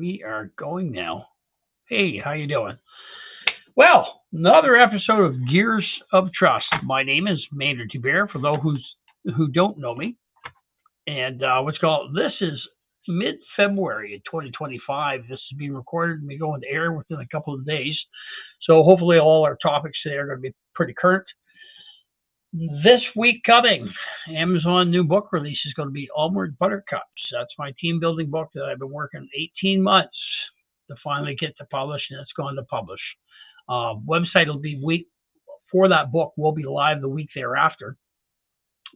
We are going now. Hey, how you doing? Well, another episode of Gears of Trust. My name is Maynard for those who don't know me. And what's called this is mid-February of 2025. This is being recorded and we go into air within a couple of days. So hopefully all our topics today are going to be pretty current. This week coming, Amazon new book release is going to be Onward Buttercups. That's my team building book that I've been working 18 months to finally get to publish, and it's going to publish. Website will be week for that book will be live the week thereafter.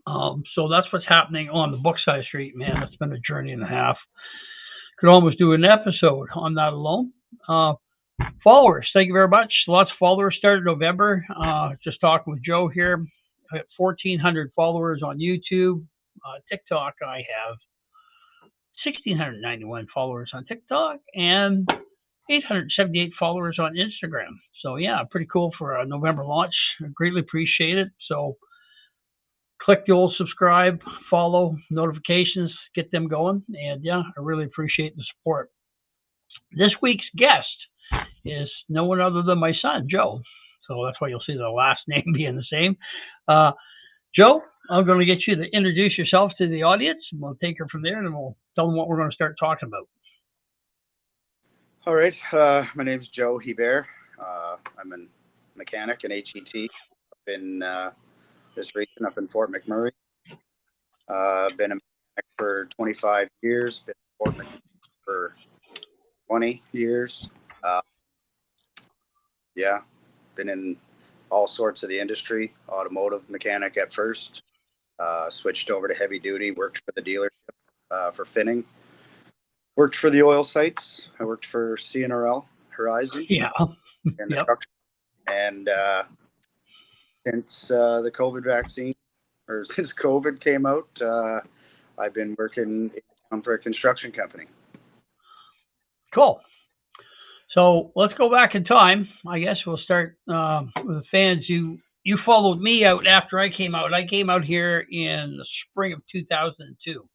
So that's what's happening on the book side of the street, man. It's been a journey and a half. Could almost do an episode on that alone. Followers, thank you very much. Lots of followers started November. Just talking with Joe here. I have 1,400 followers on YouTube. TikTok, I have 1,691 followers on TikTok and 878 followers on Instagram. So yeah, pretty cool for a November launch. I greatly appreciate it. So click the old subscribe, follow, notifications, get them going. And yeah, I really appreciate the support. This week's guest is no one other than my son, Joe. So that's why you'll see the last name being the same. Joe, I'm going to get you to introduce yourself to the audience. And we'll take her from there and we'll tell them what we're going to start talking about. All right. My name's Joe Hebert. I'm a mechanic in HET up in this region, up in Fort McMurray. Been a mechanic for 25 years, been in Fort McMurray for 20 years. Been in all sorts of the industry, automotive mechanic at first, switched over to heavy duty, worked for the dealership for finning, worked for the oil sites. I worked for CNRL Horizon in the truck. And since the COVID vaccine, or since COVID came out, I've been working for a construction company. Cool. So let's go back in time. I guess we'll start with the fans. You followed me out after I came out. I came out here in the spring of 2002.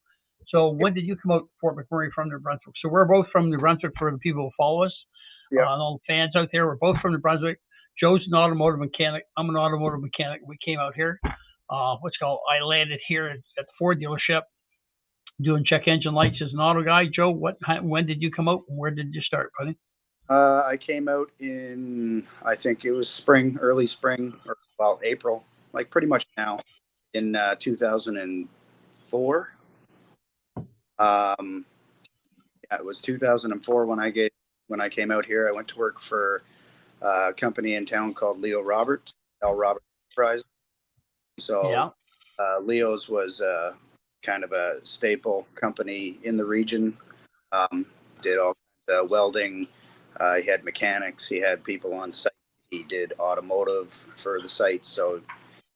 So when did you come out to Fort McMurray from New Brunswick? So we're both from New Brunswick for the people who follow us. And all the fans out there, we're both from New Brunswick. Joe's an automotive mechanic. I'm an automotive mechanic. We came out here. I landed here at the Ford dealership doing check engine lights as an auto guy. Joe, when did you come out and where did you start, buddy? I came out in, I think it was spring, early spring, or April, like pretty much now, in 2004. It was 2004 when I came out here. I went to work for a company in town called Leo Roberts, L. Roberts Enterprise. So Leo's was kind of a staple company in the region. Did all kinds of welding. He had mechanics. He had people on site. He did automotive for the site. So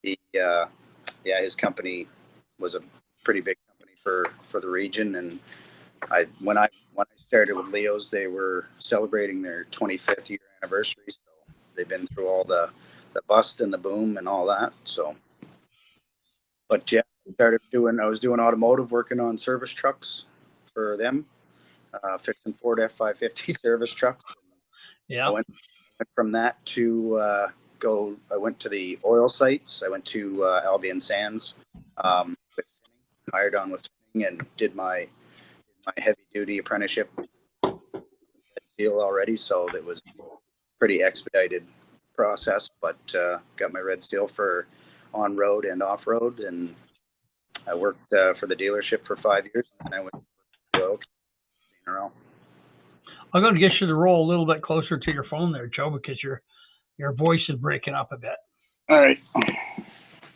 his company was a pretty big company for the region. And when I started with Leo's, they were celebrating their 25th year anniversary. So they've been through all the bust and the boom and all that. So, but yeah, I was doing automotive, working on service trucks for them. Fixing Ford F-550 service trucks. Yeah. I went from that to I went to the oil sites. I went to Albion Sands with finning, hired on with finning, and did my heavy duty apprenticeship at Steel already. So it was a pretty expedited process, but got my red seal for on road and off road, and I worked for the dealership for 5 years, and then I went to oil. I'm going to get you to roll a little bit closer to your phone there, Joe, because your voice is breaking up a bit. All right.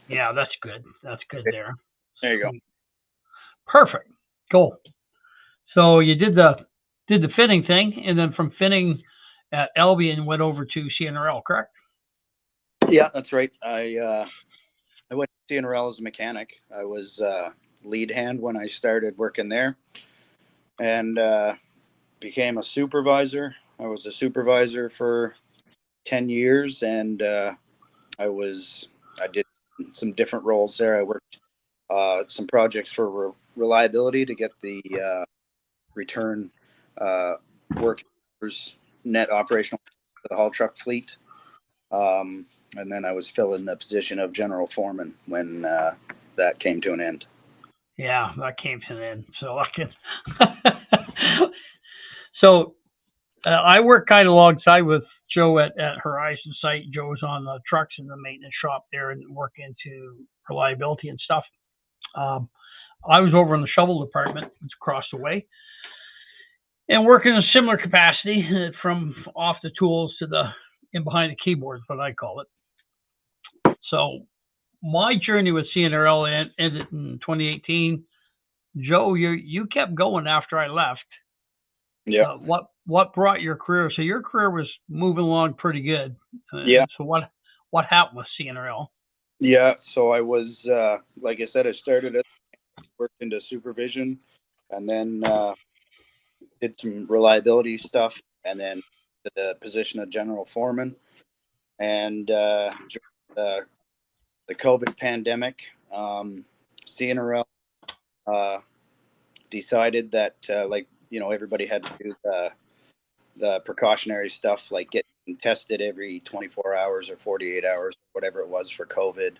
Yeah, that's good. That's good there. There you go. Perfect. Cool. So you did the finning thing, and then from finning at Albion went over to CNRL, correct? Yeah, that's right. I went to CNRL as a mechanic. I was lead hand when I started working there. And became a supervisor. I was a supervisor for 10 years, and I did some different roles there. I worked some projects for reliability to get the return working hours, net operational for the haul truck fleet. And then I was filling the position of general foreman when that came to an end. Yeah, that came to an end. So I can. So I work kind of alongside with Joe at Horizon Site. Joe's on the trucks in the maintenance shop there and work into reliability and stuff. Um, I was over in the shovel department, it's across the way, and working in a similar capacity from off the tools to the in behind the keyboard, is what I call it. So my journey with CNRL ended in 2018. Joe, you kept going after I left. Yeah. What brought your career? So your career was moving along pretty good. Yeah. So what happened with CNRL? Yeah. So I was, like I said, I started at worked into supervision, and then did some reliability stuff, and then the position of general foreman. And during the COVID pandemic, CNRL decided that, everybody had to do the precautionary stuff, like getting tested every 24 hours or 48 hours, whatever it was for COVID,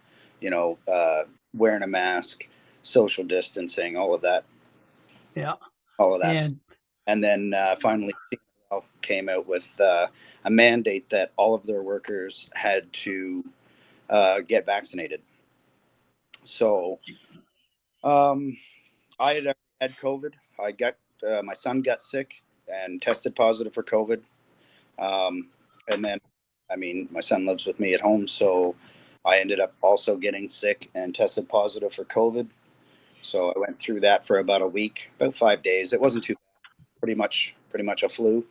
wearing a mask, social distancing, all of that. Yeah. All of that. And And then finally, CNRL came out with a mandate that all of their workers had to get vaccinated. So I had COVID. I got my son got sick and tested positive for COVID. And then, I mean, my son lives with me at home, so I ended up also getting sick and tested positive for COVID. So I went through that for about a week, about 5 days. It wasn't too bad, pretty much a flu.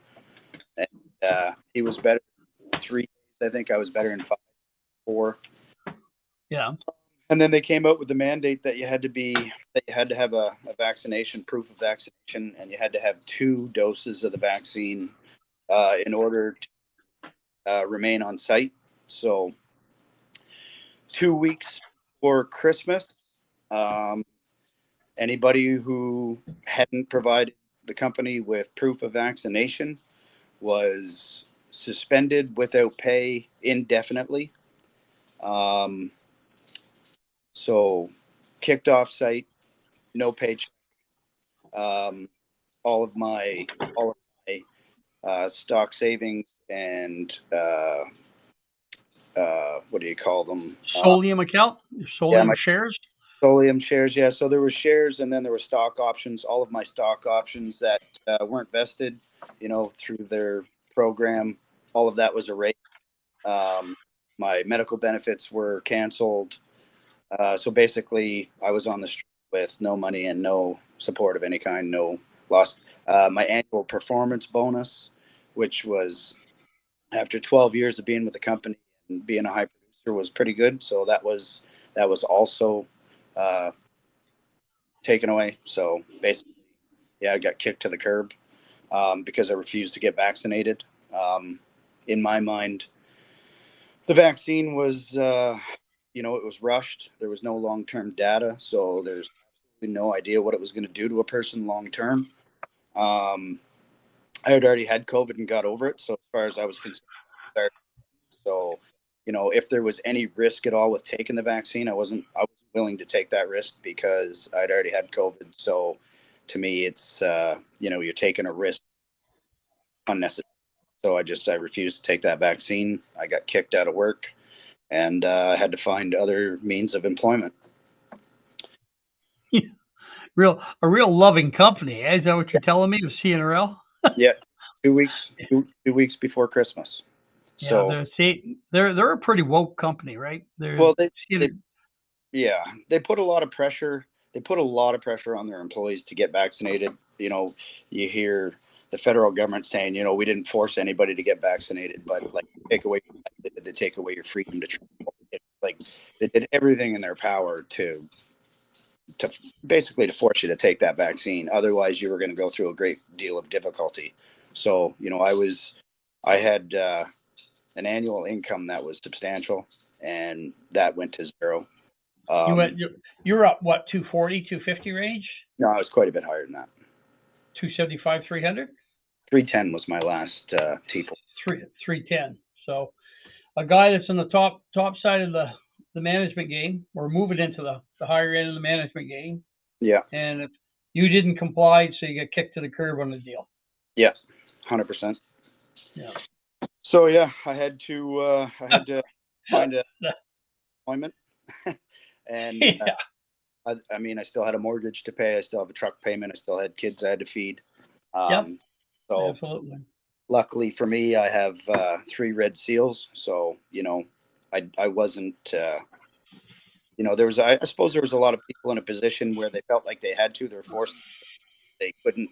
And he was better in 3 days. I think I was better in 5, 4. yeah. And then they came out with the mandate that you had to have a vaccination, proof of vaccination, and you had to have 2 doses of the vaccine in order to remain on site. So 2 weeks before Christmas, um, anybody who hadn't provided the company with proof of vaccination was suspended without pay indefinitely. Um, so kicked off site, no paycheck. Um, all of my stock savings and what do you call them? Solium account? Yeah, Solium my shares? Solium shares. Yeah, so there were shares, and then there were stock options. All of my stock options that weren't vested, through their program, all of that was erased. Um, my medical benefits were canceled. So basically, I was on the street with no money and no support of any kind. No lost my annual performance bonus, which was after 12 years of being with the company and being a high producer, was pretty good. So that was also uh, taken away. So basically, yeah, I got kicked to the curb because I refused to get vaccinated. In my mind, the vaccine was, it was rushed. There was no long-term data, so there's no idea what it was going to do to a person long-term. I had already had COVID and got over it. So as far as I was concerned, so if there was any risk at all with taking the vaccine, I wasn't willing to take that risk because I'd already had COVID. So to me, it's you're taking a risk unnecessary. So I refused to take that vaccine. I got kicked out of work, and I had to find other means of employment. A real loving company. Eh? Is that what you're telling me with CNRL? Yeah, 2 weeks, 2 weeks before Christmas. Yeah, So they're a pretty woke company, right? well, they yeah, they put a lot of pressure. They put a lot of pressure on their employees to get vaccinated. You hear the federal government saying, we didn't force anybody to get vaccinated, but like they take away your freedom to travel. Like they did everything in their power to basically to force you to take that vaccine. Otherwise, you were going to go through a great deal of difficulty. So, I had an annual income that was substantial, and that went to zero. you you're up what 240, 250 range, No, I was quite a bit higher than that. 275, 300. 310 was my last T4. 310. So a guy that's in the top side of the management game, or moving into the higher end of the management game. Yeah. And if you didn't comply, so you get kicked to the curb on the deal. Yeah, 100%. Yeah. So yeah, I had to find an employment, and Yeah. I mean, I still had a mortgage to pay. I still have a truck payment. I still had kids I had to feed. Yep. So Absolutely. luckily for me, I have 3 red seals. So, I wasn't, there was, I suppose there was a lot of people in a position where they felt like they had to, they're forced, they couldn't,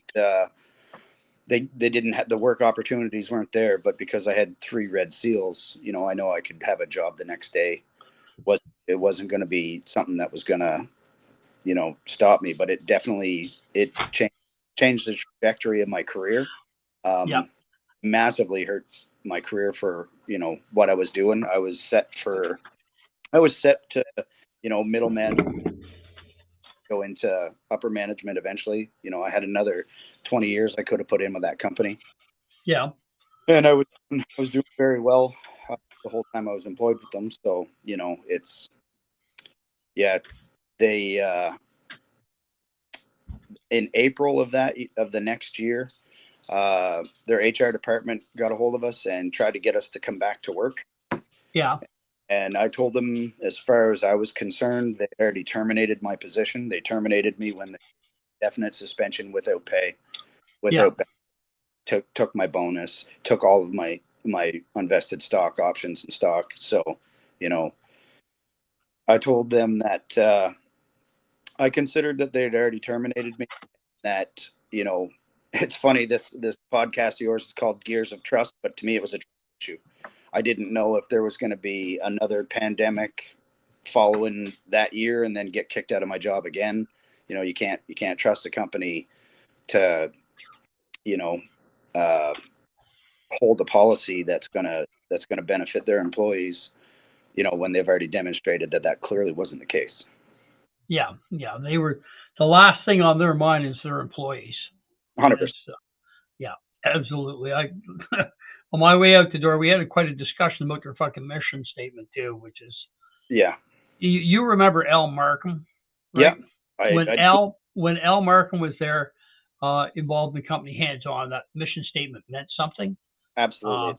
they didn't have the work opportunities weren't there, but because I had 3 red seals, I know I could have a job the next day. It wasn't going to be something that was going to, stop me, but it definitely, it changed the trajectory of my career. Yeah. Massively hurt my career for, what I was doing. I was set to, middle management, go into upper management eventually. I had another 20 years I could have put in with that company. Yeah. And I was doing very well the whole time I was employed with them. So, they, in April of the next year, their HR department got a hold of us and tried to get us to come back to work. Yeah. And I told them, as far as I was concerned, they already terminated my position. They terminated me when the definite suspension without pay, took my bonus, took all of my unvested stock options and stock. So, I told them that I considered that they had already terminated me. That, it's funny, this podcast of yours is called Gears of Trust, but to me it was a trust issue. I didn't know if there was going to be another pandemic following that year and then get kicked out of my job again. You can't trust a company to, uh, hold a policy that's gonna benefit their employees, when they've already demonstrated that clearly wasn't the case. Yeah. Yeah. They were, the last thing on their mind is their employees. 100%. Yeah, absolutely. On my way out the door, we had quite a discussion about their fucking mission statement too, which is, Yeah. you remember Al Markham, right? Yeah. When Al Markham was there, involved in the company hands on, that mission statement meant something. Absolutely.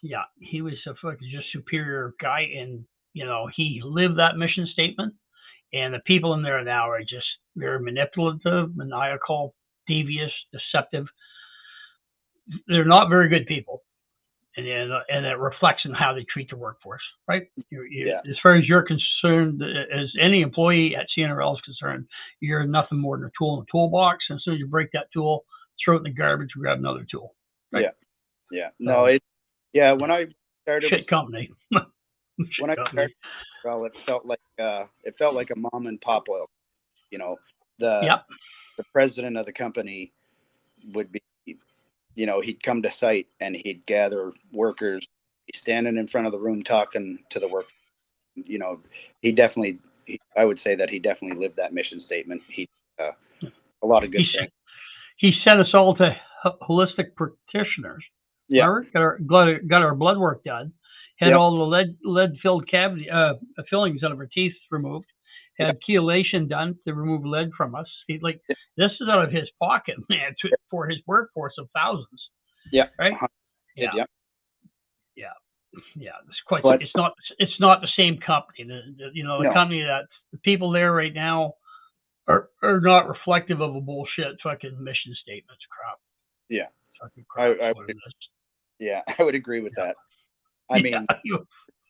Yeah, he was a fucking just superior guy, and he lived that mission statement. And the people in there now are just very manipulative, maniacal, devious, deceptive. They're not very good people, and it reflects in how they treat the workforce, right? Yeah. As far as you're concerned, as any employee at CNRL is concerned, you're nothing more than a tool in the toolbox. And as soon as you break that tool, throw it in the garbage, grab another tool. Right? Yeah. Yeah. No, when I started Shit company. when I started, well, it felt like a mom and pop oil. The Yep. the president of the company would be, he'd come to site and he'd gather workers, be standing in front of the room talking to the work. I would say that he definitely lived that mission statement. Uh, a lot of good things. He sent us all to holistic practitioners. Yeah. Remember? Got our blood work done. Had Yep. all the lead filled cavity fillings out of our teeth removed. Had chelation done to remove lead from us. This is out of his pocket, man, for his workforce of thousands. Yeah. Right. Yeah. Yeah. Yeah. It's not the same company. The company that the people there right now are not reflective of a bullshit fucking mission statements crap. Yeah. Fucking crap. I would agree with that. I mean,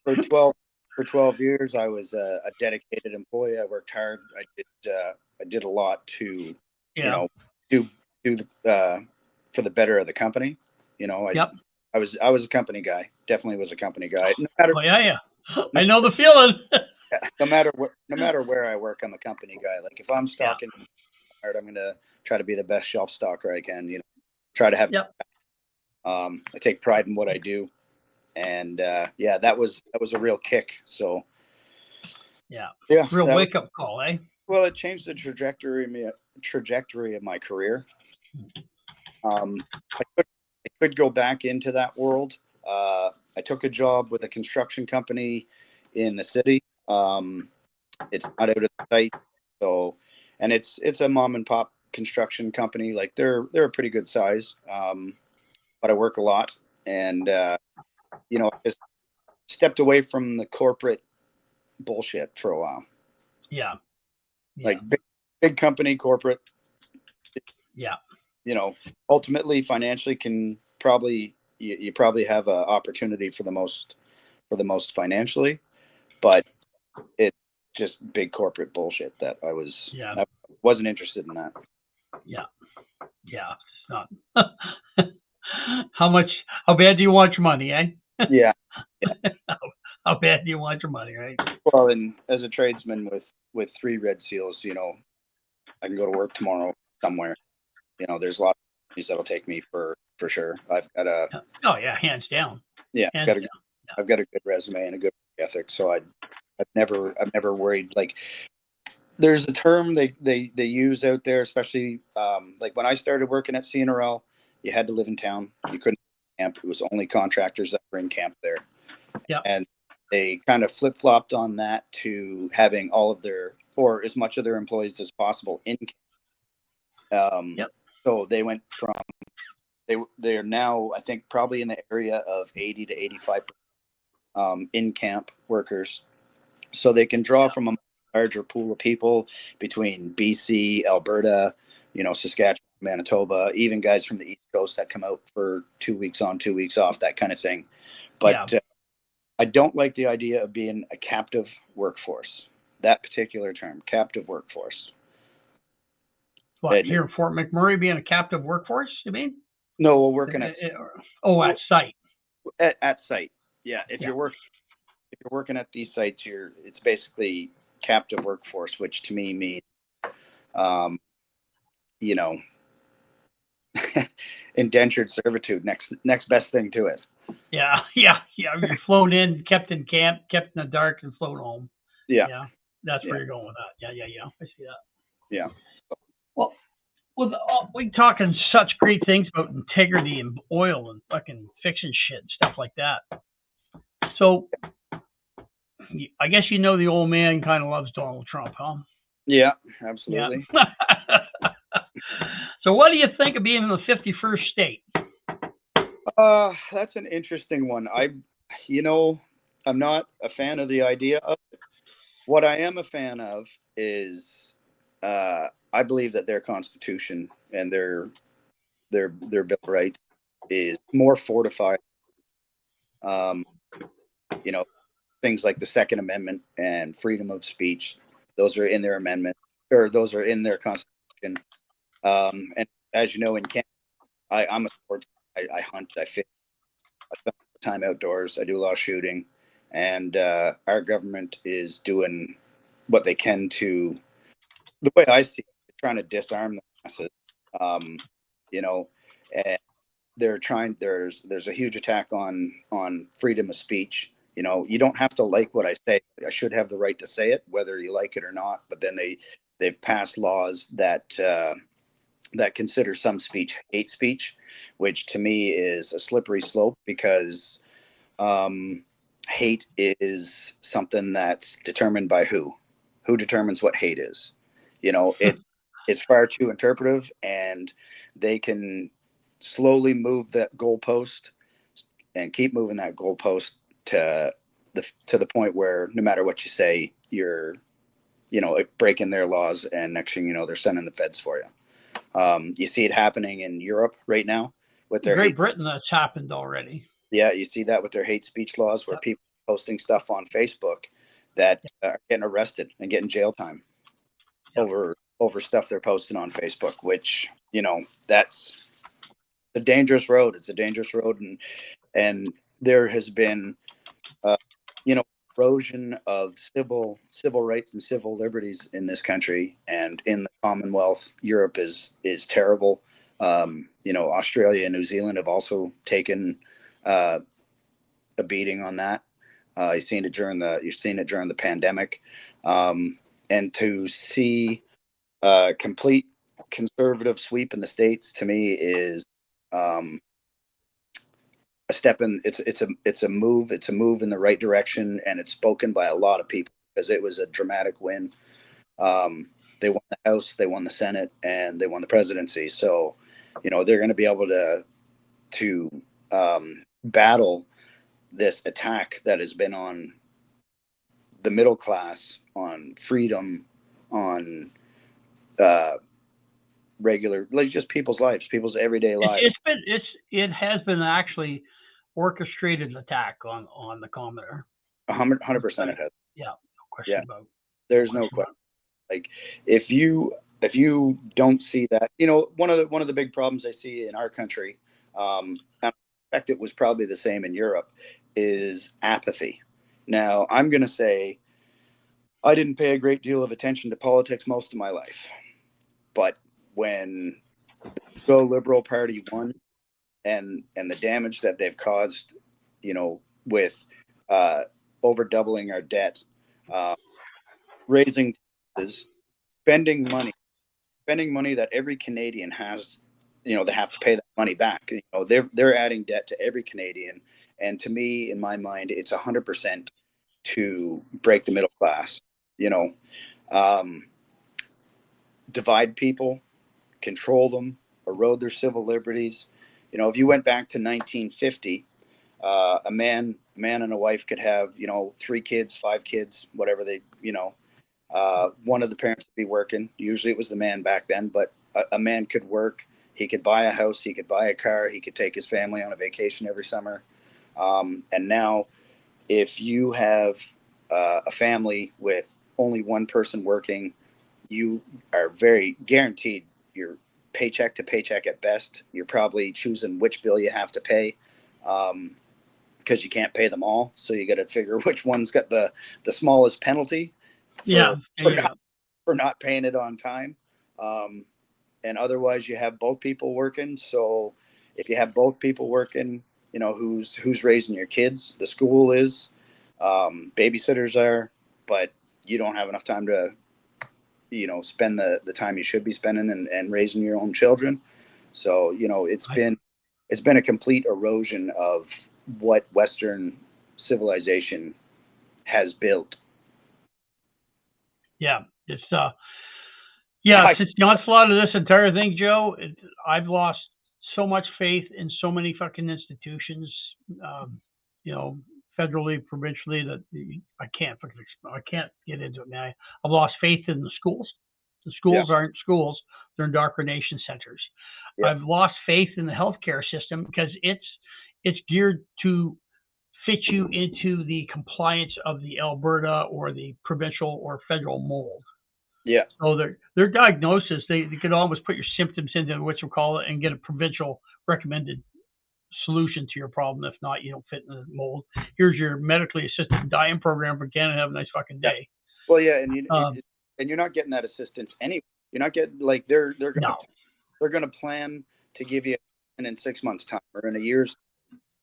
for 12 years, I was a dedicated employee. I worked hard. I did a lot to, do for the better of the company. I was a company guy. Definitely was a company guy. I know the feeling. No matter where I work, I'm a company guy. Like if I'm stocking, I'm going to try to be the best shelf stocker I can. Try to have. I take pride in what I do, and that was a real kick. So real wake up call, eh? Well, it changed the trajectory of my career. I could go back into that world. I took a job with a construction company in the city. It's not out of sight, so, and it's a mom and pop construction company. Like they're a pretty good size, but I work a lot, and I just stepped away from the corporate bullshit for a while. Yeah. Yeah. Like big company, corporate. Yeah. Ultimately financially can probably you probably have an opportunity for the most financially, but it's just big corporate bullshit that Yeah. I wasn't interested in that. Yeah. Yeah. It's not. How bad do you want your money, eh? Yeah. How bad do you want your money, right? Well, and as a tradesman with 3 Red Seals, I can go to work tomorrow somewhere. There's lots of companies that'll take me for sure. I've got a Oh yeah, hands down. yeah, Hands down. I've got a good resume and a good work ethic, so I've never worried. Like, there's a term they use out there, especially like when I started working at CNRL, you had to live in town. You couldn't camp. It was only contractors that were in camp there. Yep. And they kind of flip flopped on that to having all of their, or as much of their employees as possible in camp. Yep. So they went from they're now, I think, probably in the area of 80 to 85 in camp workers, so they can draw from a larger pool of people between BC, Alberta, Saskatchewan, Manitoba, even guys from the East Coast that come out for 2 weeks on, 2 weeks off, that kind of thing. But I don't like the idea of being a captive workforce. That particular term, captive workforce. What, here in Fort McMurray being a captive workforce, you mean? No, we're working at site. At site. Yeah, if you're working at these sites, it's basically captive workforce, which to me means you know indentured servitude, next best thing to it. Yeah. You're flown in, kept in camp, kept in the dark, and flown home. Yeah. That's where you're going with that. Yeah. I see that. Yeah. Well, we talking such great things about integrity and oil and fucking fixing shit and stuff like that. So, I guess the old man kind of loves Donald Trump, huh? Yeah, absolutely. Yeah. So, what do you think of being in the 51st state? That's an interesting one. I'm not a fan of the idea of it. What I am a fan of is, I believe that their constitution and their Bill of Rights is more fortified. Um, things like the Second Amendment and freedom of speech; those are in their amendment, or those are in their constitution. And as you know, in Canada, I'm a sports. I hunt. I fish. I spend time outdoors. I do a lot of shooting, and our government is doing what they can to, the way I see it, trying to disarm the masses. And they're trying. There's a huge attack on freedom of speech. You don't have to like what I say. I should have the right to say it, whether you like it or not. But then they've passed laws that consider some speech hate speech, which to me is a slippery slope, because hate is something that's determined by who determines what hate is. It's far too interpretive, and they can slowly move that goalpost and keep moving that goalpost to the point where no matter what you say, you're breaking their laws, and next thing you know, they're sending the feds for you. You see it happening in Europe right now with their Great Britain, that's happened already. Yeah, you see that with their hate speech laws, where people are posting stuff on Facebook that are getting arrested and getting jail time over stuff they're posting on Facebook, which that's a dangerous road. It's a dangerous road, and there has been erosion of civil rights and civil liberties in this country, and in the Commonwealth. Europe is terrible. Australia and New Zealand have also taken a beating on that. You've seen it during the pandemic, and to see a complete conservative sweep in the States, to me, is um, a step in. It's a move. It's a move in the right direction, and it's spoken by a lot of people because it was a dramatic win. They won the House, they won the Senate, and they won the presidency. So, they're going to be able to battle this attack that has been on the middle class, on freedom, on uh, regular, like just people's lives, people's everyday lives. It has been actually orchestrated attack on the commoner. 100% it has. Yeah, no question Yeah, about. there's no question. Like if you don't see that, one of the big problems I see in our country, and I expect it was probably the same in Europe, is apathy. Now I'm going to say I didn't pay a great deal of attention to politics most of my life, but when the Liberal Party won, and the damage that they've caused, with uh, over doubling our debt, uh, raising taxes, spending money spending money that every Canadian has, they have to pay that money back. They're adding debt to every Canadian, and to me, in my mind, it's 100% to break the middle class. You know, um, Divide people, control them, erode their civil liberties. If you went back to 1950, a man and a wife could have 3 kids, 5 kids, whatever one of the parents would be working. Usually it was the man back then, but a man could work. He could buy a house. He could buy a car. He could take his family on a vacation every summer. And now, if you have a family with only one person working, you are very guaranteed you're paycheck to paycheck at best. You're probably choosing which bill you have to pay. Because you can't pay them all, so you got to figure which one's got the smallest penalty Yeah, for not paying it on time. And otherwise, you have both people working. So if you have both people working, who's raising your kids? The school is, babysitters are, but you don't have enough time to spend the time you should be spending and raising your own children. So it's been a complete erosion of what Western civilization has built. Yeah, it's since the onslaught of this entire thing, Joe, I've lost so much faith in so many fucking institutions, um, you know, federally, provincially, that I can't get into it, man. I've lost faith in the schools. The Yeah, schools aren't schools; they're indoctrination centers. yeah, I've lost faith in the healthcare system because it's geared to fit you into the compliance of the Alberta or the provincial or federal mold. yeah, So their diagnosis, they could almost put your symptoms into what you call it and get a provincial recommended solution to your problem. If not, you don't fit in the mold. Here's your medically assisted dying program for Canada. Have a nice fucking yeah. day. Well, yeah, Um, and you're not getting that assistance anyway. You're not getting, like, no, they're gonna plan to give you in 6 months' time or in a year's.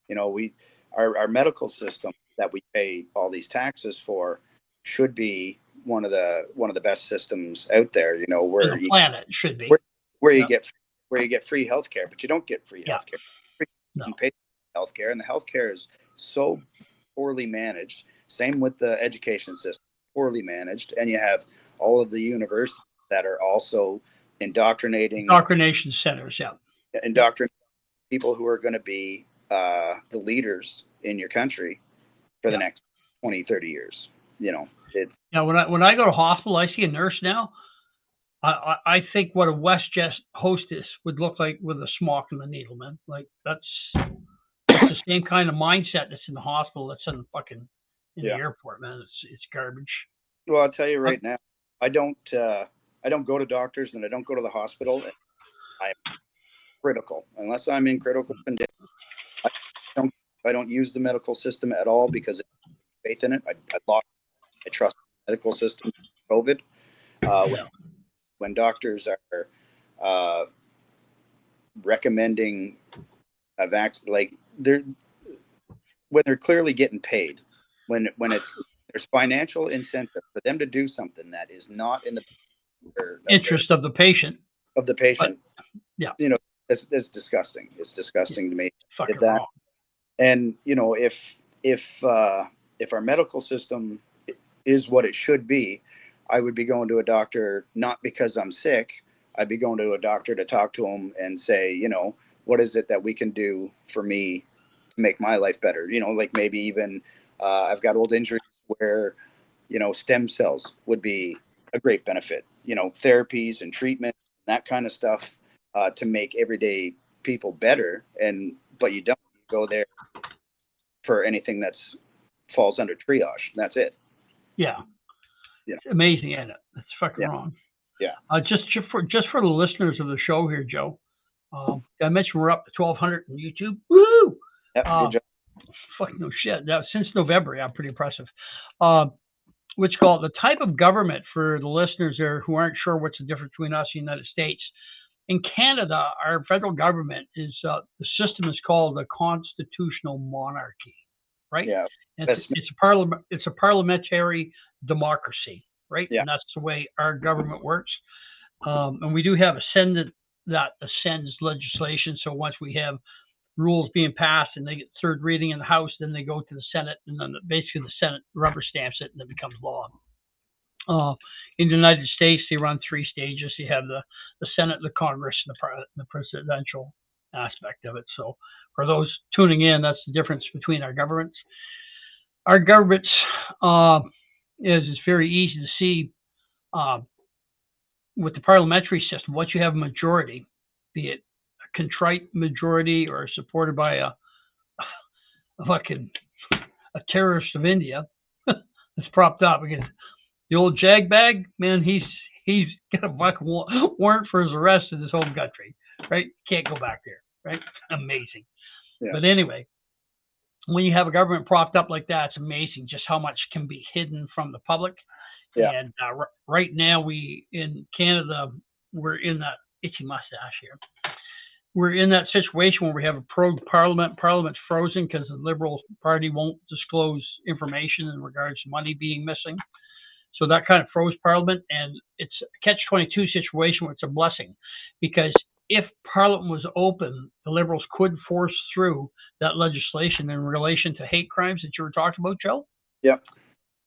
We our medical system that we pay all these taxes for should be one of the best systems out there. on Where the you planet should be. where, where you Yeah, get where you get free healthcare, but you don't get free yeah, healthcare. no, You pay healthcare, and the healthcare is so poorly managed. Same with the education system, poorly managed, and you have all of the universities that are also indoctrinating indoctrination centers. Yeah, yeah. indoctrinating people who are going to be the leaders in your country for the Yeah. next 20, 30 years. It's Yeah, when I go to hospital, I see a nurse now. I think what a WestJet hostess would look like with a smock and a needle, man. Like it's the same kind of mindset that's in the hospital that's in the fucking in the yeah. airport, man. It's garbage. Well, I'll tell you Uh, right now, I don't I don't go to doctors and I don't go to the hospital. And I'm critical unless I'm in critical condition. I don't I don't use the medical system at all because I have faith in it. I lost I trust the medical system. COVID, yeah, when doctors are uh, recommending a vaccine, like when they're clearly getting paid, when there's financial incentive for them to do something that is not in the of interest of the patient, of the but patient. yeah, It's disgusting. It's disgusting to me. Fucking Did that. wrong. And if our medical system is what it should be, I would be going to a doctor not because I'm sick. I'd be going to a doctor to talk to him and say, what is it that we can do for me to make my life better? Like maybe even I've got old injuries where stem cells would be a great benefit. Therapies and treatment, that kind of stuff, to make everyday people better. But you don't go there for anything that's falls under triage. That's it. Yeah. Yeah. It's amazing, isn't it? It's fucking Yeah. wrong. Yeah. Just for the listeners of the show here, Joe. I mentioned we're up to 1,200 on YouTube. Woo! Yeah. Good job. Fucking no shit. Now since November, yeah, pretty impressive. Which called the type of government for the listeners there who aren't sure what's the difference between us and the United States. In Canada, our federal government is the system is called a constitutional monarchy, right? Yeah. It's a parliamentary democracy, right? Yeah. And that's the way our government works. And we do have a Senate that ascends legislation. So once we have rules being passed and they get third reading in the House, then they go to the Senate, and then basically the Senate rubber stamps it and it becomes law. In the United States, they run 3 stages. You have the Senate, the Congress, and the presidential aspect of it. So for those tuning in, that's the difference between our governments. Our governments is very easy to see with the parliamentary system. Once you have a majority, be it a contrite majority or supported by a terrorist of India, that's propped up because the old jagbag, man, he's got a fucking warrant for his arrest in his home country, right? Can't go back there, right? Amazing. Yeah. But anyway, when you have a government propped up like that, it's amazing just how much can be hidden from the public. Yeah. And right now, we in Canada, we're in that itchy mustache here. We're in that situation where we have a pro-parliament. Parliament's frozen because the Liberal Party won't disclose information in regards to money being missing. So that kind of froze Parliament, and it's a catch-22 situation where it's a blessing, because if Parliament was open, the Liberals could force through that legislation in relation to hate crimes that you were talking about, Joe. Yep.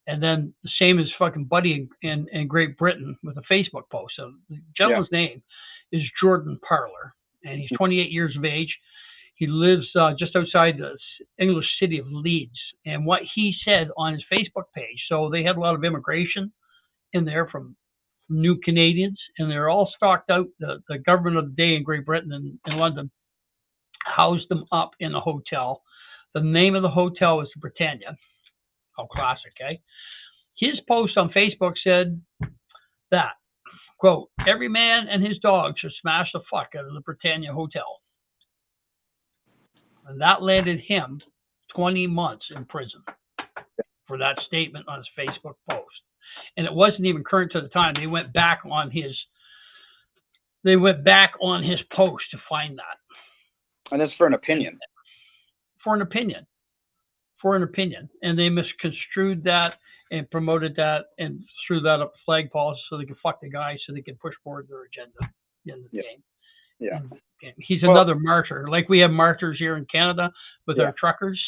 And then the same as fucking Buddy in Great Britain with a Facebook post. So the gentleman's name is Jordan Parler, and he's 28 years of age. He lives just outside the English city of Leeds. And what he said on his Facebook page, so they had a lot of immigration in there from new Canadians, and they're all stocked out. The government of the day in Great Britain and in London housed them up in a hotel. The name of the hotel was the Britannia. How classic, eh? His post on Facebook said that, quote, every man and his dog should smash the fuck out of the Britannia Hotel. And that landed him 20 months in prison for that statement on his Facebook post. And it wasn't even current to the time. They went back on his post to find that. And that's for an opinion. For an opinion. And they misconstrued that and promoted that and threw that up flag poles so they could fuck the guy so they could push forward their agenda in the game. Yeah. And he's another martyr. Like we have martyrs here in Canada with our truckers,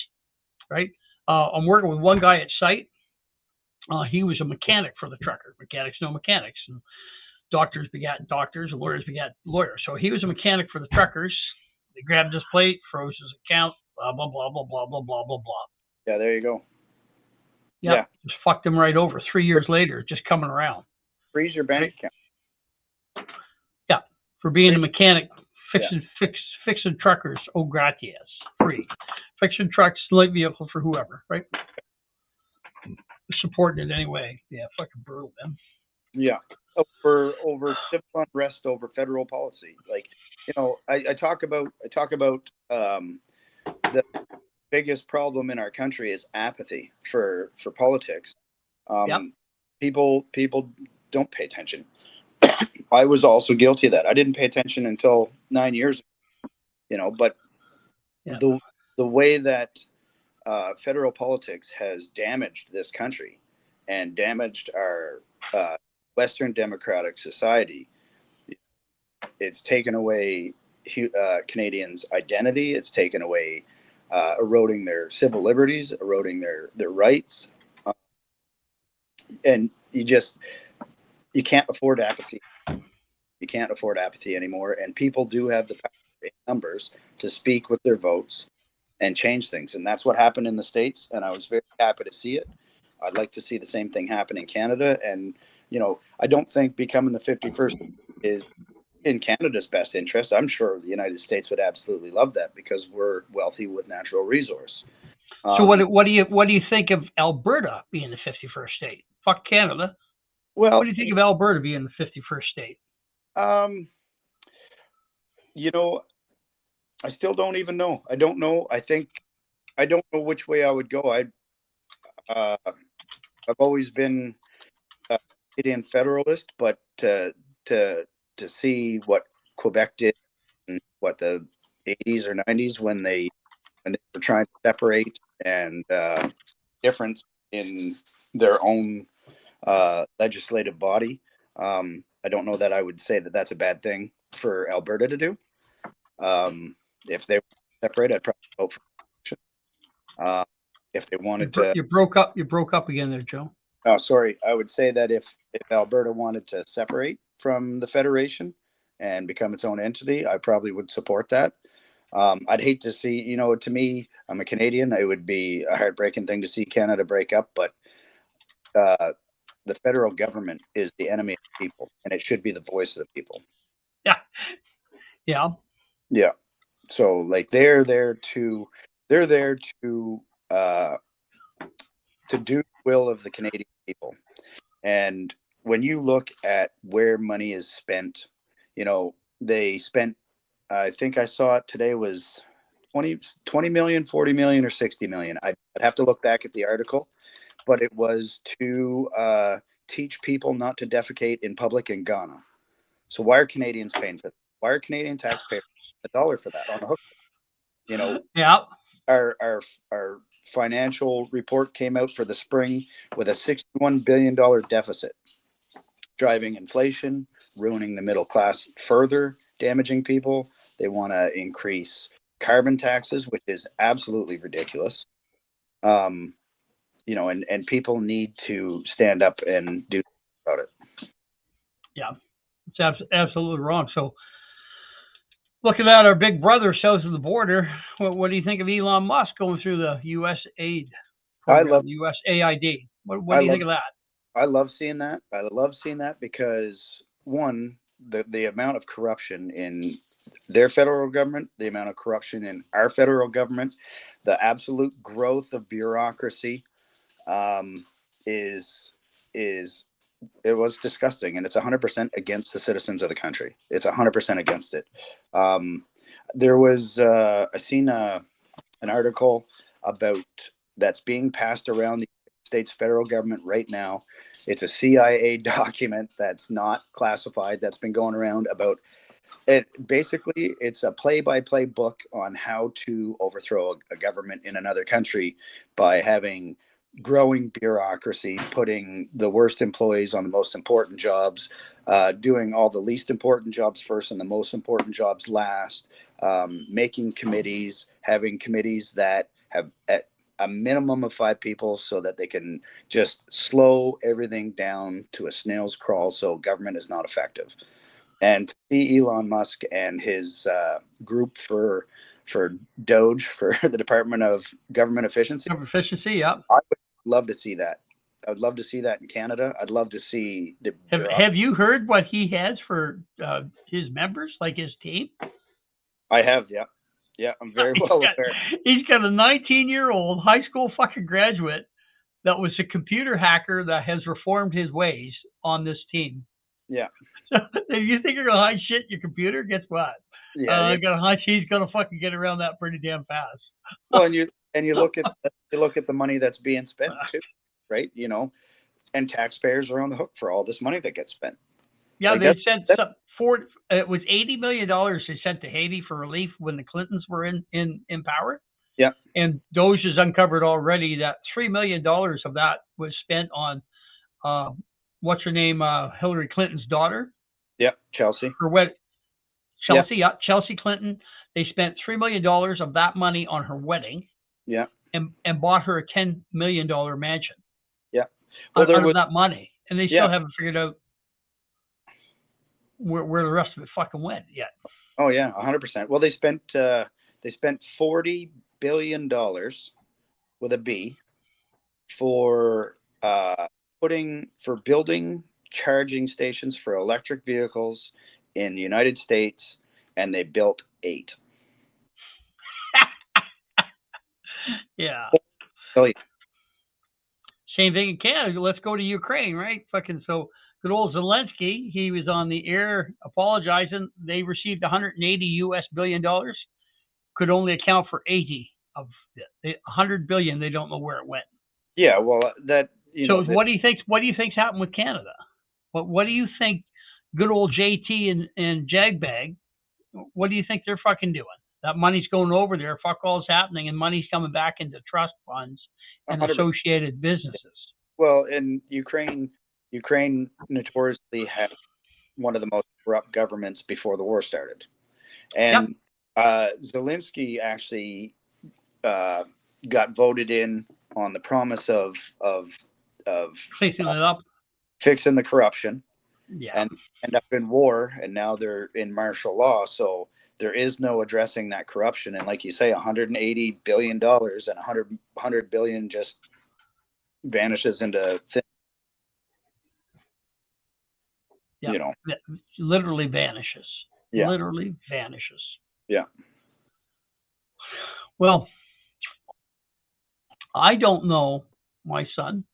right? I'm working with one guy at site. He was a mechanic for the trucker. Mechanics know mechanics. And doctors begat doctors, and lawyers begat lawyers. So he was a mechanic for the truckers. They grabbed his plate, froze his account, blah, blah, blah, blah, blah, blah, blah, blah, blah. Yeah, there you go. Yeah. Just fucked him right over 3 years later, just coming around. Freeze your bank account. Yeah. For being a mechanic, fixing truckers, oh gratias, free. Fixing trucks, light vehicle for whoever, right? Supporting it anyway. Yeah, fucking brutal, man. Yeah. Over civil unrest over federal policy. Like, I talk about the biggest problem in our country is apathy for politics. People don't pay attention. I was also guilty of that. I didn't pay attention until 9 years ago, but the way that federal politics has damaged this country and damaged our Western democratic society, it's taken away Canadians' identity. It's taken away, eroding their civil liberties, eroding their rights, and you can't afford apathy. You can't afford apathy anymore, and people do have the power in numbers to speak with their votes and change things, and that's what happened in the States. And I was very happy to see it. I'd like to see the same thing happen in Canada, and I don't think becoming the 51st is in Canada's best interest. I'm sure the United States would absolutely love that because we're wealthy with natural resource. So what do you think of Alberta being the 51st state? Fuck Canada. Well, what do you think of Alberta being the 51st state? I still don't even know. I don't know. I don't know which way I would go. I've always been a Canadian federalist, but to see what Quebec did in what the 80s or 90s when they were trying to separate and difference in their own legislative body. I don't know that I would say that that's a bad thing for Alberta to do. If they were separate, I'd probably vote for. If they wanted to, you broke up again there, Joe. Oh, sorry. I would say that if Alberta wanted to separate from the federation and become its own entity, I probably would support that. I'd hate to see, to me, I'm a Canadian. It would be a heartbreaking thing to see Canada break up, but the federal government is the enemy of the people, and it should be the voice of the people. Yeah. Yeah. Yeah. So like they're there to do the will of the Canadian people. And when you look at where money is spent, they spent, I think I saw it today was 20 million, 40 million, or 60 million. I'd have to look back at the article, but it was to teach people not to defecate in public in Ghana. So why are Canadians paying for that? Why are Canadian taxpayers $1 for that on the hook? Yeah. Our financial report came out for the spring with a $61 billion deficit, driving inflation, ruining the middle class further, damaging people. They want to increase carbon taxes, which is absolutely ridiculous. And people need to stand up and do about it. Yeah, it's absolutely wrong. So, looking at our big brother south of the border, what do you think of Elon Musk going through the U.S. aid program, USAID? What do you think of that? I love seeing that. I love seeing that because, one, the amount of corruption in their federal government, the amount of corruption in our federal government, the absolute growth of bureaucracy is it was disgusting, and it's 100% against the citizens of the country. It's 100% against it. There was I seen an article about that's being passed around the States federal government right now. It's a CIA document that's not classified, that's been going around about it. Basically, it's a play-by-play book on how to overthrow a government in another country by having growing bureaucracy, putting the worst employees on the most important jobs, doing all the least important jobs first and the most important jobs last, making committees, having committees that have a minimum of 5 people so that they can just slow everything down to a snail's crawl so government is not effective. And to see Elon Musk and his group for Doge, for the Department of Government Efficiency. Yeah. I would love to see that. I would love to see that in Canada. I'd love to see the. Have you heard what he has for his members, like his team? I have, yeah. Yeah, I'm very well aware. He's got a 19-year-old high school fucking graduate that was a computer hacker that has reformed his ways on this team. Yeah. So if you think you're gonna hide shit in your computer, guess what? Yeah, I got a hunch he's gonna fucking get around that pretty damn fast. Well, and you look at the money that's being spent too, right? And taxpayers are on the hook for all this money that gets spent. Yeah, like they sent it was $80 million they sent to Haiti for relief when the Clintons were in power. Yeah. And Doge has uncovered already that $3 million of that was spent on what's her name, Hillary Clinton's daughter. Yeah, Chelsea. Her wedding. Chelsea Clinton. They spent $3 million of that money on her wedding. Yeah. And bought her a $10 million mansion. Yeah. Well, out of that money, and they still yeah. haven't figured out where the rest of it fucking went yet. Oh yeah, 100%. Well, they spent $40 billion with a B for building charging stations for electric vehicles in the United States, and they built 8. Yeah. Oh, yeah. Same thing in Canada. Let's go to Ukraine, right? Fucking so good old Zelensky. He was on the air apologizing. They received 180 US billion dollars. Could only account for 80 of it. 100 billion. They don't know where it went. Yeah. Well, what do you think? What do you think's happened with Canada? What do you think? Good old JT and Jagbag. What do you think they're fucking doing? That money's going over there. Fuck all's happening, and money's coming back into trust funds and 100%. associated businesses. Well, in Ukraine notoriously had one of the most corrupt governments before the war started, and Zelensky actually got voted in on the promise of Fixing it up, fixing the corruption. Yeah. And end up in war, and now they're in martial law. So there is no addressing that corruption. And like you say, $180 billion and 100 billion just vanishes into thin. Yeah. You know, literally vanishes. Yeah. Literally vanishes. Yeah. Well, I don't know, my son,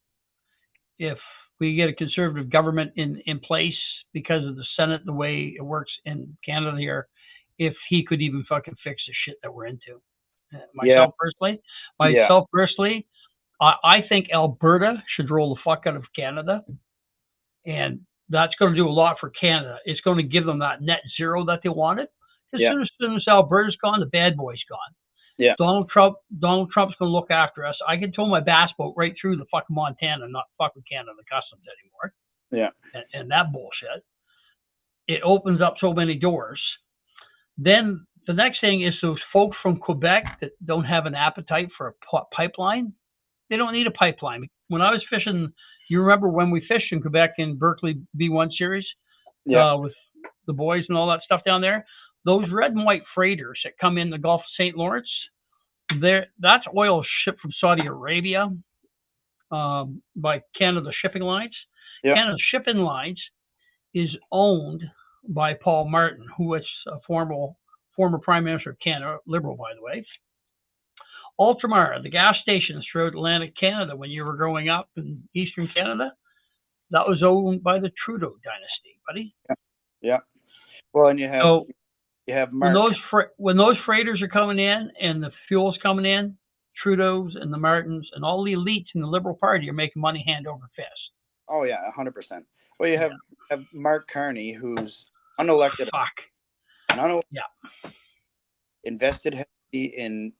if we get a conservative government in place because of the Senate, the way it works in Canada here, if he could even fucking fix the shit that we're into. Myself personally, I think Alberta should roll the fuck out of Canada, and that's going to do a lot for Canada. It's going to give them that net zero that they wanted. As soon as Alberta's gone, the bad boy's gone. Yeah. Donald Trump's going to look after us. I can tow my bass boat right through the fucking Montana and not fuck with Canada customs anymore. Yeah. And that bullshit. It opens up so many doors. Then the next thing is those folks from Quebec that don't have an appetite for a pipeline. They don't need a pipeline. When I was fishing, you remember when we fished in Quebec in Berkeley B1 series with the boys and all that stuff down there? Those red and white freighters that come in the Gulf of St. Lawrence, that's oil shipped from Saudi Arabia by Canada Shipping Lines. Yeah. Canada Shipping Lines is owned by Paul Martin, who was a former Prime Minister of Canada, Liberal, by the way. Ultramar, the gas stations throughout Atlantic Canada when you were growing up in Eastern Canada, that was owned by the Trudeau dynasty, buddy. Yeah. Well, and you have Mark. When those freighters are coming in and the fuel's coming in, Trudeau's and the Martins and all the elites in the Liberal Party are making money hand over fist. Oh yeah, 100%. Well, you have Mark Carney, who's unelected. Invested heavily in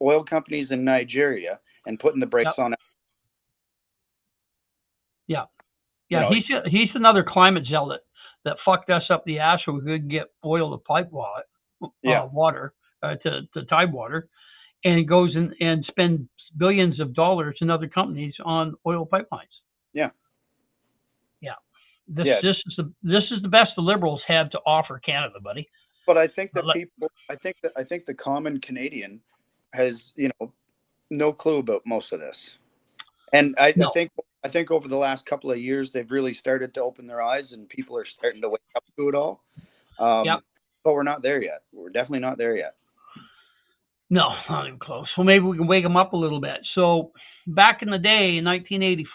oil companies in Nigeria and putting the brakes on it. Yeah. Yeah, he's another climate zealot that fucked us up the ass so we couldn't get oil to pipe water to Tidewater, and goes and spends billions of dollars in other companies on oil pipelines. Yeah. Yeah. This is the best the Liberals have to offer Canada, buddy. But I think that I think the common Canadian has, no clue about most of this. And I think over the last couple of years, they've really started to open their eyes and people are starting to wake up to it all. But we're not there yet. We're definitely not there yet. No, not even close. Well, maybe we can wake them up a little bit. So back in the day, in 1980,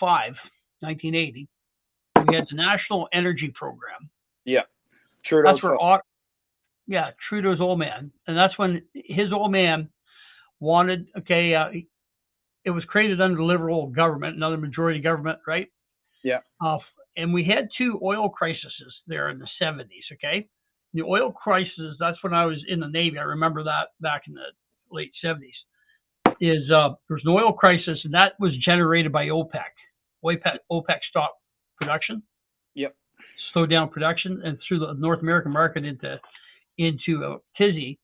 we had the National Energy Program. Yeah. Trudeau's old man. And that's when his old man wanted, it was created under the Liberal government, another majority government, right? Yeah. And we had 2 oil crises there in the 70s, okay? The oil crisis, that's when I was in the Navy. I remember that back in the late 70s. There's an oil crisis, and that was generated by OPEC. OPEC stopped production. Yep. Slowed down production and through the North American market into into a tizzy.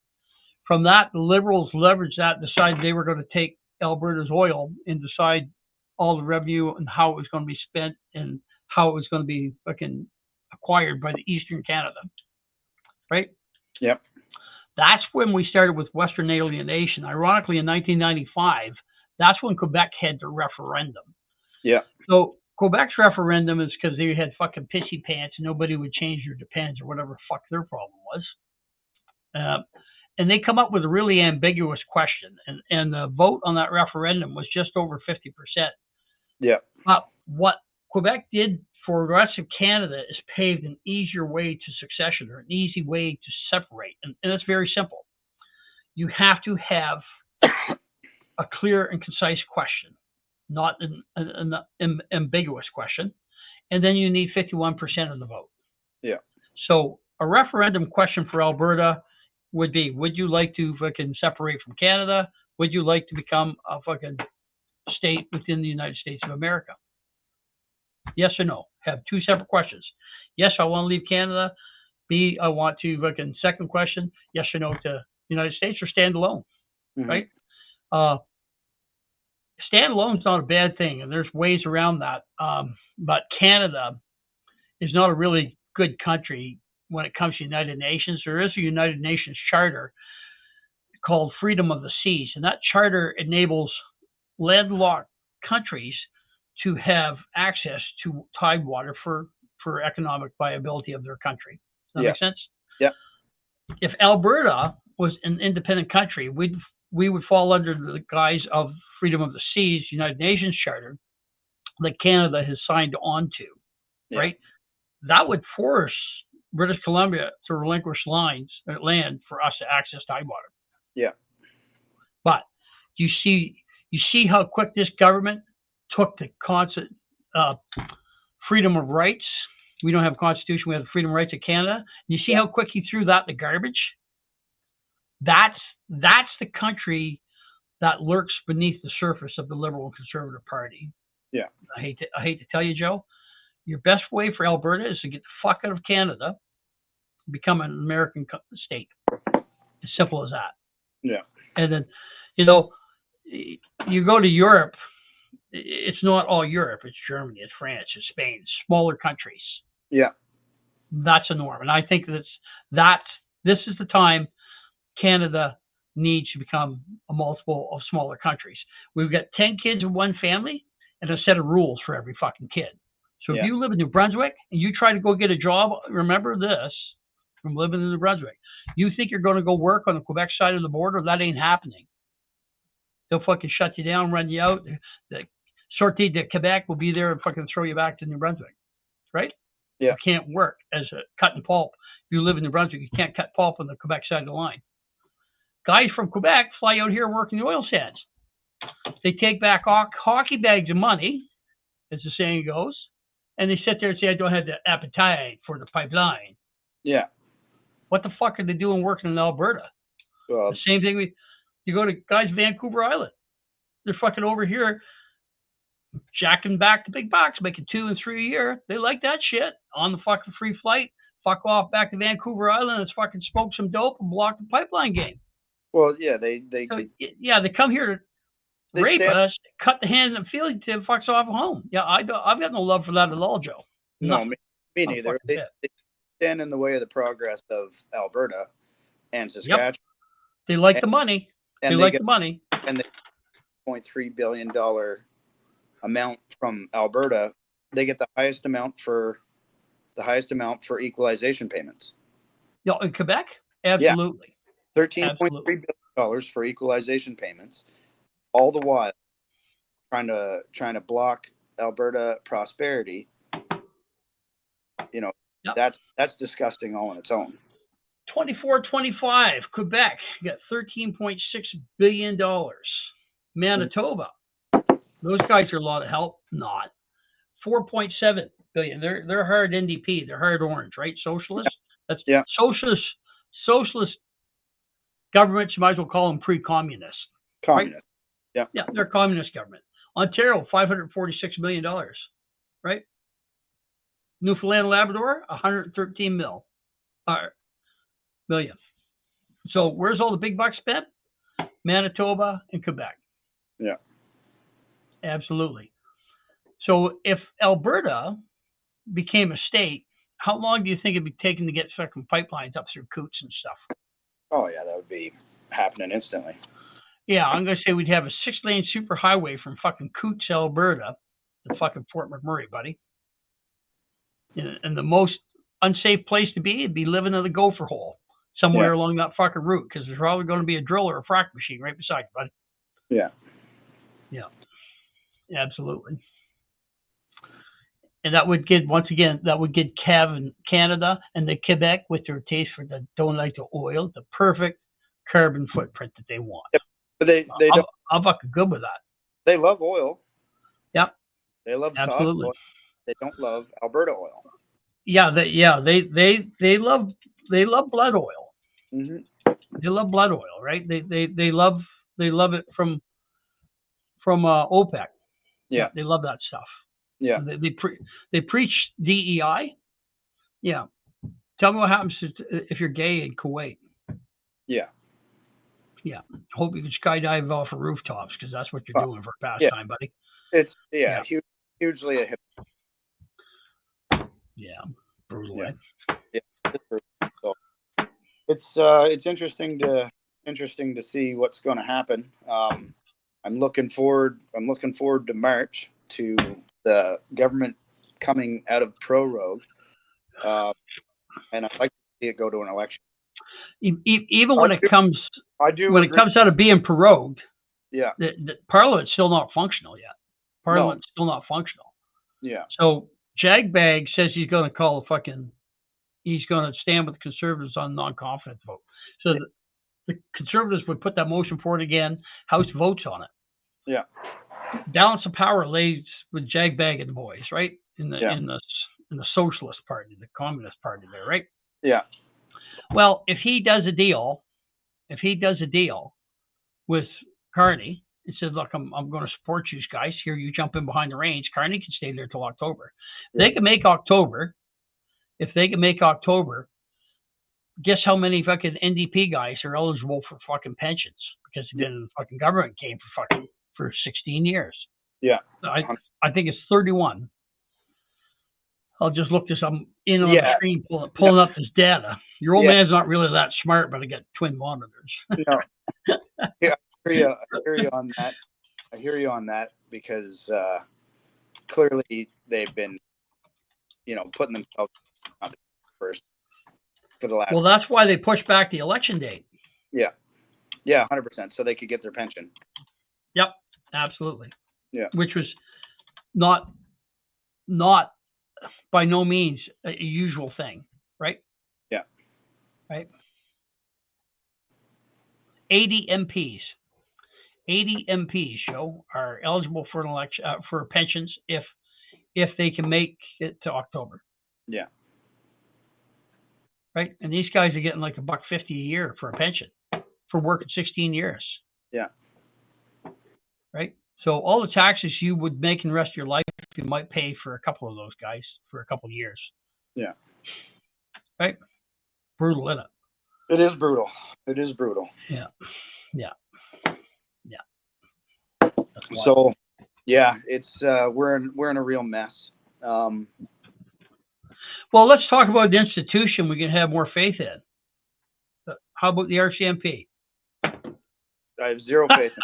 From that, the Liberals leveraged that and decided they were going to take Alberta's oil and decide all the revenue and how it was going to be spent and how it was going to be fucking acquired by the Eastern Canada, right? Yep. That's when we started with Western alienation. Ironically, in 1995, that's when Quebec had the referendum. Yeah. So Quebec's referendum is because they had fucking pissy pants and nobody would change their depends or whatever the fuck their problem was. And they come up with a really ambiguous question. And the vote on that referendum was just over 50%. Yeah. But what Quebec did for the rest of Canada is paved an easier way to succession or an easy way to separate. And it's very simple. You have to have a clear and concise question, not an ambiguous question. And then you need 51% of the vote. Yeah. So a referendum question for Alberta would be, would you like to fucking separate from Canada? Would you like to become a fucking state within the United States of America? Yes or no? Have two separate questions. Yes, I want to leave Canada. B, I want to fucking second question, yes or no to United States or stand alone, right? Stand alone is not a bad thing, and there's ways around that. But Canada is not a really good country when it comes to United Nations. There is a United Nations charter called Freedom of the Seas, and that charter enables landlocked countries to have access to tidewater for economic viability of their country. Does that make sense? Yeah. If Alberta was an independent country, we would fall under the guise of Freedom of the Seas, United Nations Charter, that Canada has signed on to, right? That would force British Columbia to relinquish land for us to access tidewater. Yeah. But you see how quick this government took the concept freedom of rights. We don't have a constitution. We have the freedom of rights of Canada. You see how quick he threw that in the garbage? That's the country that lurks beneath the surface of the Liberal and Conservative Party. Yeah. I hate to tell you, Joe, your best way for Alberta is to get the fuck out of Canada, become an American state. As simple as that. Yeah. And then, you go to Europe, it's not all Europe. It's Germany, it's France, it's Spain, smaller countries. Yeah. That's a norm. And I think this is the time Canada needs to become a multiple of smaller countries. We've got 10 kids in one family and a set of rules for every fucking kid. So if you live in New Brunswick and you try to go get a job, remember this from living in New Brunswick. You think you're going to go work on the Quebec side of the border? That ain't happening. They'll fucking shut you down, run you out. The Sortie de Quebec will be there and fucking throw you back to New Brunswick, right? Yeah. You can't work as a cutting pulp. If you live in New Brunswick, you can't cut pulp on the Quebec side of the line. Guys from Quebec fly out here working the oil sands. They take back hockey bags of money, as the saying goes, and they sit there and say, I don't have the appetite for the pipeline. Yeah. What the fuck are they doing working in Alberta? Well, the same thing you go to guys Vancouver Island. They're fucking over here jacking back the big bucks, making 2 and 3 a year. They like that shit. On the fucking free flight, fuck off back to Vancouver Island and fucking smoke some dope and block the pipeline game. Well, yeah, they come here to rape us, cut the hands and feet to fucks off at home. Yeah, I've got no love for that at all, Joe. No, me neither. They stand in the way of the progress of Alberta and Saskatchewan. Yep. They like the money. They like the money. And the $0.3 billion amount from Alberta, they get the highest amount for equalization payments. Yeah, in Quebec? Absolutely. Yeah. $13.3 billion for equalization payments, all the while trying to block Alberta prosperity. That's disgusting all on its own. 24-25, Quebec got $13.6 billion. Manitoba, those guys are a lot of help. Not. 4.7 billion. They're hard NDP. They're hard orange, right? Socialist. That's socialist governments. You might as well call them pre-communist. Communist. Right? Yeah, they're communist government. Ontario, $546 million, right? Newfoundland and Labrador, $113 million. So where's all the big bucks spent? Manitoba and Quebec. Yeah. Absolutely. So if Alberta became a state, how long do you think it'd be taking to get fucking pipelines up through Coots and stuff? Oh yeah, that would be happening instantly. Yeah, I'm gonna say we'd have a 6-lane superhighway from fucking Coots, Alberta, to fucking Fort McMurray, buddy. And the most unsafe place to be would be living in the gopher hole somewhere along that fucking route, because there's probably going to be a drill or a frac machine right beside you, buddy. Yeah. Yeah. Absolutely. And that would get, once again, Canada and the Quebec, with their taste for the don't like the oil, the perfect carbon footprint that they want. Yep. But they I'm fucking good with that. They love oil. Yep. They love absolutely. Oil. They don't love Alberta oil. Yeah, they love blood oil. Mm-hmm. They love blood oil, right? They love it from OPEC. Yeah. They love that stuff. Yeah. They preach DEI. Yeah. Tell me what happens if you're gay in Kuwait. Yeah. Yeah. Hope you can skydive off of rooftops, because that's what you're doing for pastime, buddy. It's hugely a hip. Yeah. Brutal. Yeah. It's brutal. So it's interesting to see what's going to happen. I'm looking forward to March, to the government coming out of prorogue, and I'd like to see it go to an election. Even when it comes out of being prorogued, the Parliament's still not functional yet. Parliament's still not functional. Yeah. So Jagbag says he's going to stand with the Conservatives on non-confidence vote. So the Conservatives would put that motion forward again. House votes on it. Yeah. Balance of power lays with Jagbag and the boys, right? In the Socialist Party, the Communist Party there, right? Yeah. Well, if he does a deal with Carney and says, "Look, I'm going to support you guys. Here, you jump in behind the reins." Carney can stay there till October. Yeah. They can make October. If they can make October, guess how many fucking NDP guys are eligible for fucking pensions, because they've been in the fucking government game for 16 years. Yeah. I think it's 31. I'll just look this up on the screen, pulling up this data. Your old man's not really that smart, but I got twin monitors. No. Yeah, I hear you on that because clearly they've been, putting themselves first for the last. Well, that's why they pushed back the election date. Yeah. Yeah, 100%. So they could get their pension. Yep, absolutely. Yeah. Which was not by no means a usual thing, right? Yeah. Right. 80 MPs are eligible for an election for pensions if they can make it to October. Yeah. Right, and these guys are getting like $1.50 a year for a pension for working 16 years. Yeah. Right. So all the taxes you would make in the rest of your life, you might pay for a couple of those guys for a couple of years. Yeah. Right. Brutal, isn't it? It is brutal. It is brutal. Yeah. Yeah. So, yeah, it's we're in a real mess. Well, let's talk about the institution we can have more faith in. How about the RCMP? I have zero faith in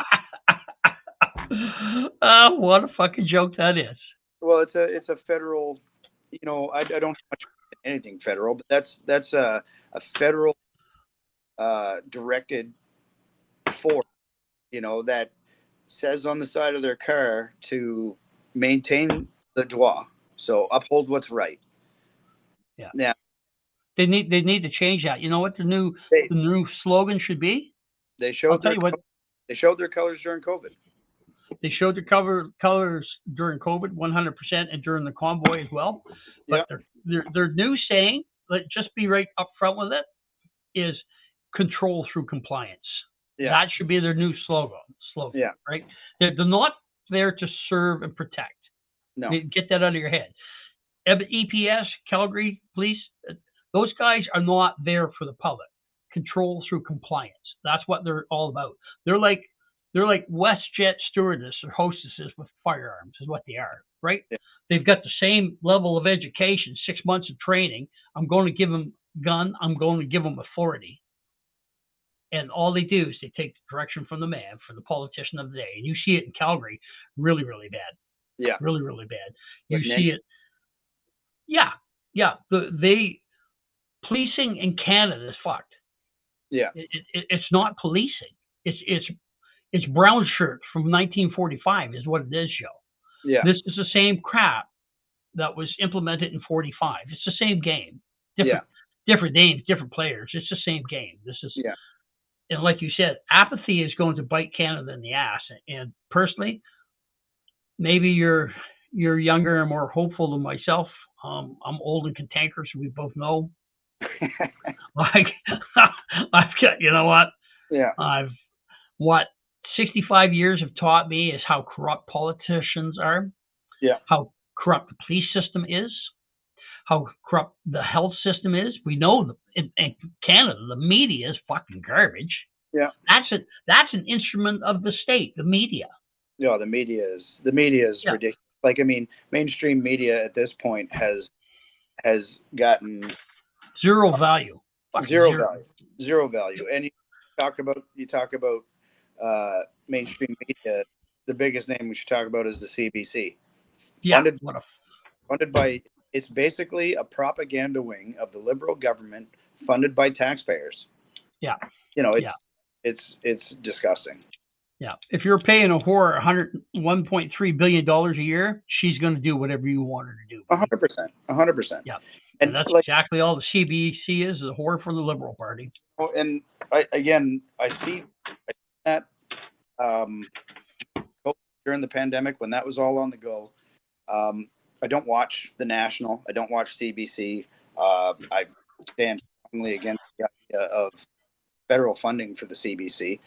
it. What a fucking joke that is. Well, it's a federal. I don't touch anything federal, but that's a federal directed force. That says on the side of their car to maintain the droit, so uphold what's right. Yeah. Now they need to change that. You know what the new slogan should be? They showed their colors during COVID. They showed their colors during COVID, 100%, and during the convoy as well. But their new saying, let's just be right up front with it, is control through compliance. Yeah. That should be their new slogan. Yeah. Right? They're not there to serve and protect. No. Get that out of your head. EPS, Calgary Police, those guys are not there for the public. control through compliance. That's what they're all about. They're like WestJet stewardess or hostesses with firearms, is what they are, right? Yeah. They've got the same level of education, 6 months of training. I'm going to give them gun. I'm going to give them authority. And all they do is they take the direction from the man, from the politician of the day. And you see it in Calgary, really, really bad. Yeah. Really, really bad. With You see it. Yeah, yeah. Policing in Canada is fucked. Yeah. It's not policing. It's brown shirt from 1945 is what it is, Joe. Yeah. This is the same crap that was implemented in 45. It's the same game. Different names, different players. It's the same game. This is, Yeah. and like you said, apathy is going to bite Canada in the ass. And personally, maybe you're younger and more hopeful than myself. I'm old and cantankerous. We both know. Like I've got, you know what? Yeah. What 65 years have taught me is how corrupt politicians are. Yeah. How corrupt the police system is. How corrupt the health system is. We know in Canada the media is fucking garbage. Yeah. That's an instrument of the state, the media. Yeah, the media is ridiculous. Like, I mean, mainstream media at this point has gotten zero value. Zero value. And you talk about mainstream media. The biggest name we should talk about is the CBC. Funded by, it's basically a propaganda wing of the Liberal government funded by taxpayers. Yeah. You know, it's disgusting. Yeah. If you're paying a whore $1.3 billion a year, she's going to do whatever you want her to do. 100%. 100%. Yeah. And that's exactly all the CBC is a whore for the Liberal Party. And I see that during the pandemic when that was all on the go. I don't watch the National. I don't watch CBC. I stand strongly against the idea of federal funding for the CBC.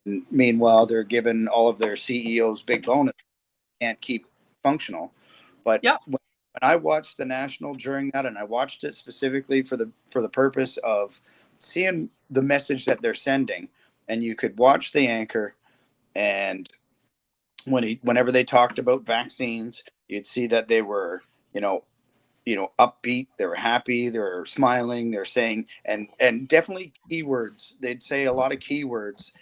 And meanwhile, they're giving all of their CEOs big bonus. Can't keep functional. But when I watched the National during that, and I watched it specifically for the purpose of seeing the message that they're sending, and you could watch the anchor, and whenever they talked about vaccines, you'd see that they were, upbeat. They were happy. They were smiling. They're saying, and definitely keywords. They'd say a lot of keywords,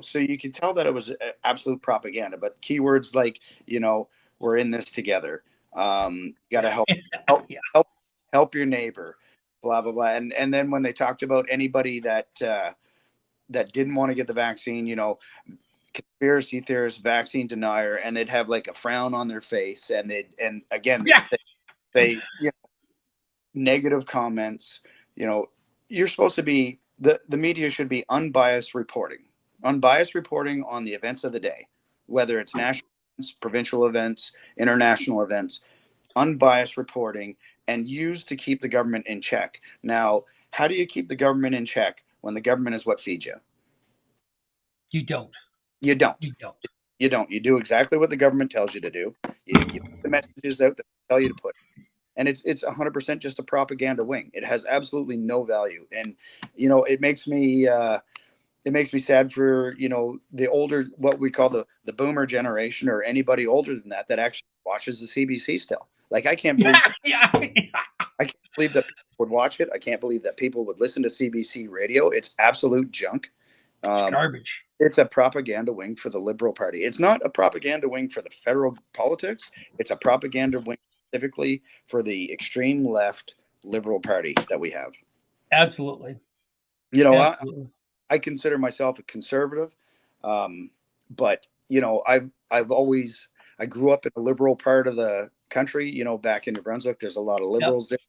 so you could tell that it was absolute propaganda. But keywords like, we're in this together. You got to help your neighbor, blah blah blah. And then when they talked about anybody that didn't want to get the vaccine, conspiracy theorist, vaccine denier, and they'd have like a frown on their face, and they'd say negative comments. You're supposed to be the media should be unbiased reporting on the events of the day, whether it's national events, provincial events, international events, unbiased reporting, and used to keep the government in check. Now, how do you keep the government in check when the government is what feeds you? You don't. You don't. You do exactly what the government tells you to do. You put the messages out that tell you to put. And it's 100% just a propaganda wing. It has absolutely no value. And, it makes me sad for, the older, what we call the boomer generation, or anybody older than that actually watches the CBC still. Like, I can't believe I can't believe that people would watch it. I can't believe that people would listen to CBC radio. It's absolute junk. Garbage. It's a propaganda wing for the Liberal Party. It's not a propaganda wing for the federal politics. It's a propaganda wing specifically for the extreme left Liberal Party that we have. Absolutely. Absolutely. I consider myself a conservative, but I grew up in a liberal part of the country. Back in New Brunswick, there's a lot of liberals there.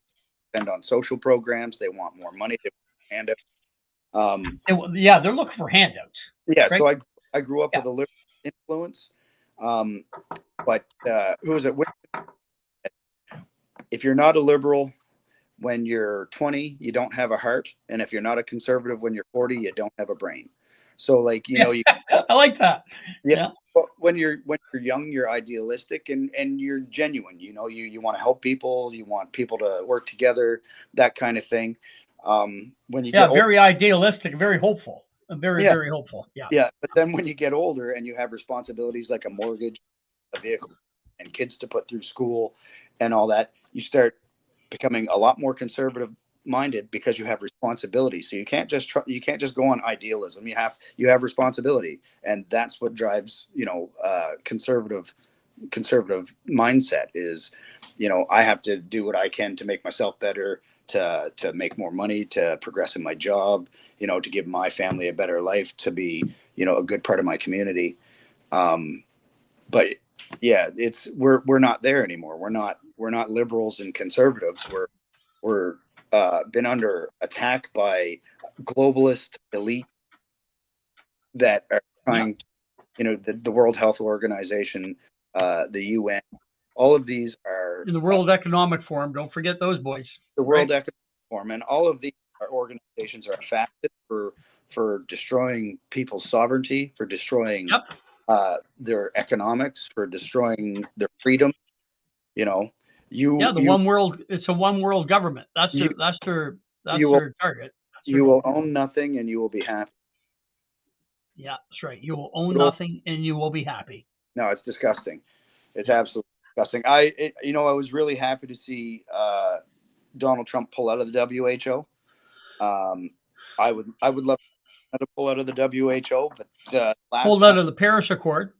Depend on social programs. They want more money. They want handouts. They're looking for handouts. Yeah, right? So I grew up with a liberal influence. But who is it? If you're not a liberal when you're 20, you don't have a heart, and if you're not a conservative when you're 40, you don't have a brain. So, like, I like that. Yeah. But when you're young, you're idealistic and you're genuine. You want to help people. You want people to work together. That kind of thing. When you Yeah, get old, very idealistic, very hopeful, very, yeah, very hopeful. Yeah. yeah. But then when you get older and you have responsibilities like a mortgage, a vehicle, and kids to put through school, and all that, you start becoming a lot more conservative minded because you have responsibility. So you can't just go on idealism. You have responsibility, and that's what drives conservative mindset is, I have to do what I can to make myself better, to make more money, to progress in my job, to give my family a better life, to be, a good part of my community. But yeah, we're not there anymore. We're not liberals and conservatives. We're been under attack by globalist elite that are Yeah. trying to, the World Health Organization, the UN. All of these are In the World Economic Forum, don't forget those boys, the right? World Economic Forum, and all of these organizations are affected for destroying people's sovereignty, for destroying Yep. their economics, for destroying their freedom. You know, Yeah, you the you one world. It's a one world government. That's you their. That's their. That's you will their target. That's their you will goal. own nothing and you will be happy. Yeah, that's right. You will own Little- nothing and you will be happy. No, it's disgusting. It's Yeah. absolutely disgusting. I was really happy to see Donald Trump pull out of the WHO. Um, I would love to pull out of the WHO, but Pulled out of the Paris Accord.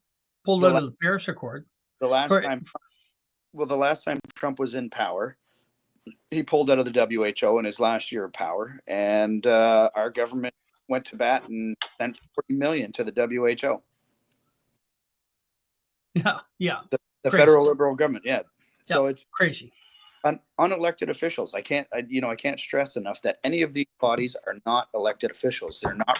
Pulled the out la- of the Paris Accord. the last For, time the last time Trump was in power, he pulled out of the WHO in his last year of power, and our government went to bat and sent 40 million to the WHO. yeah, yeah, The crazy. federal liberal government, yeah. Yeah, So it's crazy. unelected officials. I can't stress enough that any of these bodies are not elected officials. They're not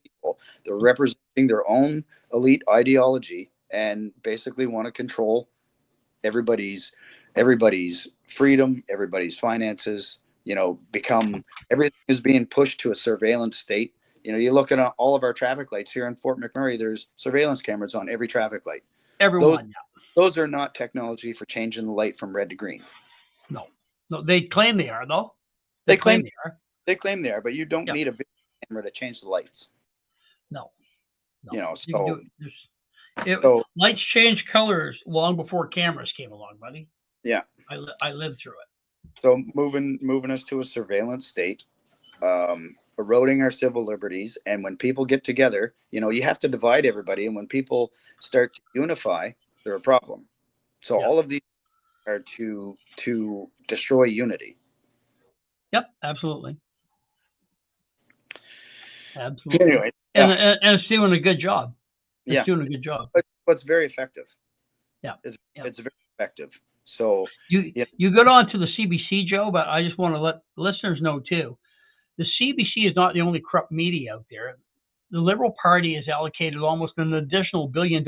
people. They're representing their own elite ideology and basically want to control everybody's everybody's freedom, everybody's finances. Become everything is being pushed to a surveillance state. You look at all of our traffic lights here in Fort McMurray. There's surveillance cameras on every traffic light. Those Everyone. Yeah. those are not technology for changing the light from red to green. No, no. They claim they are though. They They claim claim they are. they claim they are, but you don't Yeah. need a video camera to change the lights. No, no. You know, You can do so it. so Lights change colors long before cameras came along, buddy. yeah. I lived through it. So moving us to a surveillance state, eroding our civil liberties, and when people get together, you have to divide everybody, and when people start to unify, they're a problem. So Yeah. all of these are to destroy unity. Yep. Absolutely. Absolutely. Anyway, And it's doing a good job. It's yeah, doing a good job. but it's very effective. Yeah. It's Yeah. it's very effective. So yeah, You got on to the CBC, Joe, but I just want to let listeners know too. The CBC is not the only corrupt media out there. The Liberal Party has allocated almost an additional $1 billion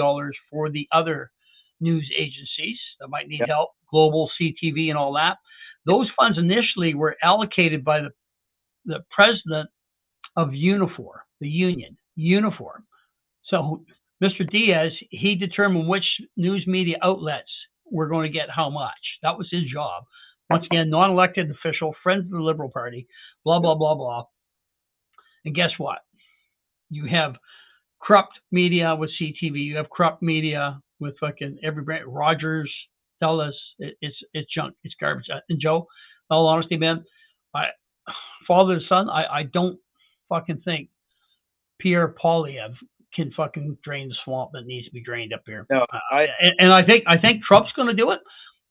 for the other news agencies that might need yeah, help, Global, CTV, and all that. Those funds initially were allocated by the president of Unifor, the union, Unifor. So Mr. Diaz, he determined which news media outlets were going to get how much. That was his job. Once again, non-elected official, friend of the Liberal Party, blah, blah, blah, blah. And guess what? You have corrupt media with CTV. You have corrupt media with fucking every brand. Rogers, tell us it's junk. It's garbage. And Joe, in all honesty, man, I father to son, I don't fucking think Pierre Poilievre can fucking drain the swamp that needs to be drained up here. no, And I think Trump's going to do it.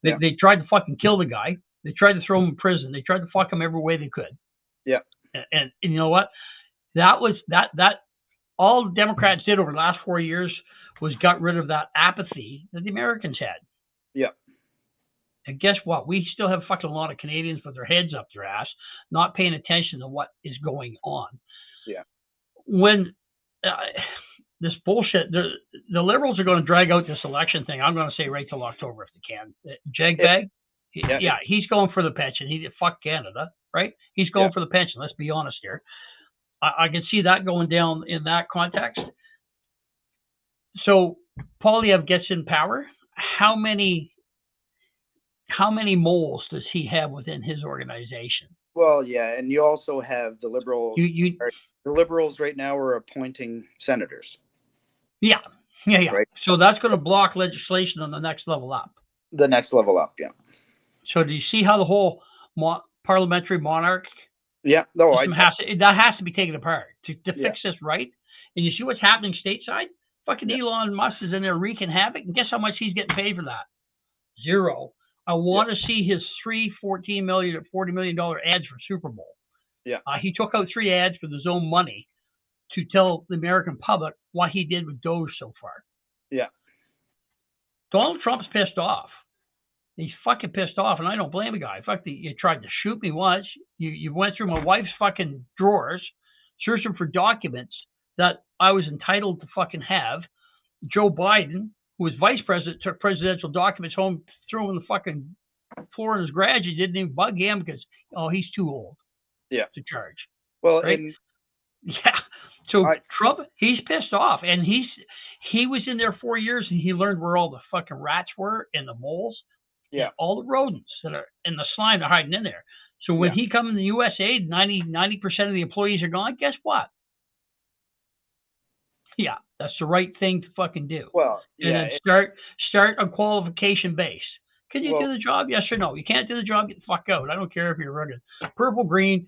yeah, They tried to fucking kill the guy. They tried to throw him in prison. They tried to fuck him every way they could. yeah, And you know what? That was that all Democrats did over the last 4 years was got rid of that apathy that the Americans had. yeah, And guess what? We still have fucking a lot of Canadians with their heads up their ass, not paying attention to what is going on. yeah, When this bullshit, the Liberals are going to drag out this election thing. I'm going to say right till October if they can. Jagbag, yeah, he's going for the pension. Fuck Canada, right? He's going yeah. for the pension. Let's be honest here. I can see that going down in that context. So Poilievre gets in power. How many moles does he have within his organization? Well, yeah, and you also have the You liberals right now are appointing senators, yeah, yeah, yeah. right? So that's going to block legislation on the next level up. The next level up, yeah. So do you see how the whole parliamentary monarch Yeah, no, system has to be taken apart to yeah, fix this right? And you see what's happening stateside? Fucking yeah, Elon Musk is in there wreaking havoc, and guess how much he's getting paid for that? Zero. I yeah, want to see his $14 million or $40 million ads for Super Bowl. yeah, He took out 3 ads with his own money to tell the American public what he did with Doge so far. yeah, Donald Trump's pissed off. He's fucking pissed off, and I don't blame the guy. You tried to shoot me once. You went through my wife's fucking drawers, searching for documents that I was entitled to fucking have. Joe Biden, who was vice president, took presidential documents home, threw them on the fucking floor in his garage. He didn't even bug him because, he's too old yeah. to charge, Well, right? and Yeah. So I, Trump, he's pissed off, and he was in there 4 years, and he learned where all the fucking rats were and the moles. yeah, All the rodents that are in the slime are hiding in there. So when yeah. he comes in the USA, 90% of the employees are gone. Guess what? Yeah, that's the right thing to fucking do. Well, And yeah. then start on qualification base. Can you do Well, the job? Yes or no? You can't do the job, get the fuck out. I don't care if you're running purple, green,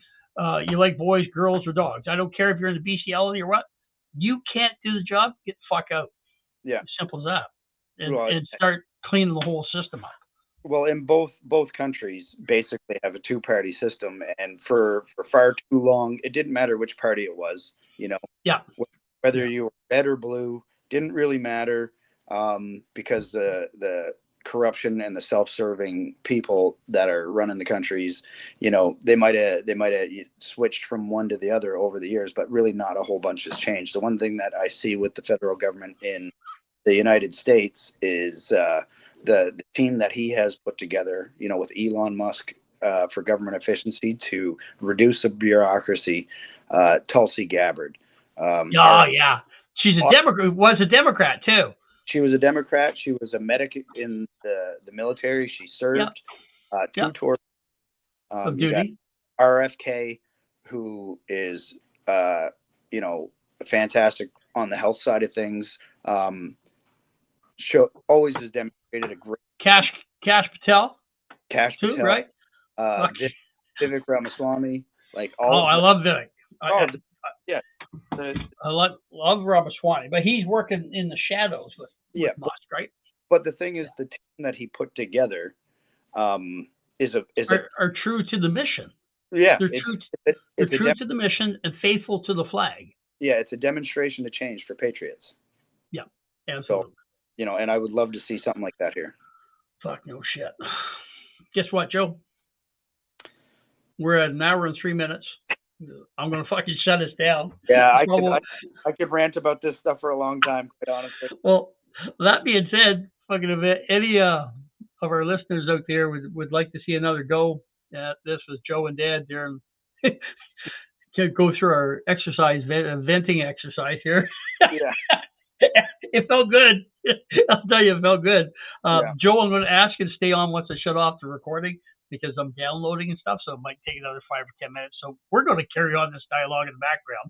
you like boys, girls, or dogs. I don't care if you're in the bestiality or what. You can't do the job, get the fuck out. yeah. As simple as that. And, Well, and start cleaning the whole system up. well, in both countries basically have a two-party system, and for far too long, it didn't matter which party it was. Yeah. Whether Yeah. you were red or blue didn't really matter, because the corruption and the self-serving people that are running the countries, they might have switched from one to the other over the years, but really not a whole bunch has changed. The one thing that I see with the federal government in the United States is the team that he has put together, with Elon Musk, for government efficiency to reduce the bureaucracy. Tulsi Gabbard. Yeah. She's a Democrat. Was a Democrat too. She was a Democrat. She was a medic in the military. She served two tours. Of You got duty. RFK, who is fantastic on the health side of things. Always has demonstrated a great Cash Patel. Cash Too, Patel, right? Vivek Ramaswamy, like I love Vivek. yeah, I love Ramaswamy, but he's working in the shadows with Musk, right? But the thing is, the team that he put together are true to the mission. Yeah, they're true to the mission and faithful to the flag. Yeah, it's a demonstration of change for patriots. Yeah, absolutely. So, and I would love to see something like that here. Fuck no shit. Guess what, Joe? We're at an hour and 3 minutes. I'm gonna fucking shut us down. Yeah, I could rant about this stuff for a long time, quite honestly. Well, that being said, fucking if any of our listeners out there would like to see another go at this with Joe and Dad there, and to go through our venting exercise here. Yeah. It felt good. I'll tell you, it felt good. Joe, I'm going to ask you to stay on once I shut off the recording because I'm downloading and stuff, so it might take another 5 or 10 minutes. So we're going to carry on this dialogue in the background.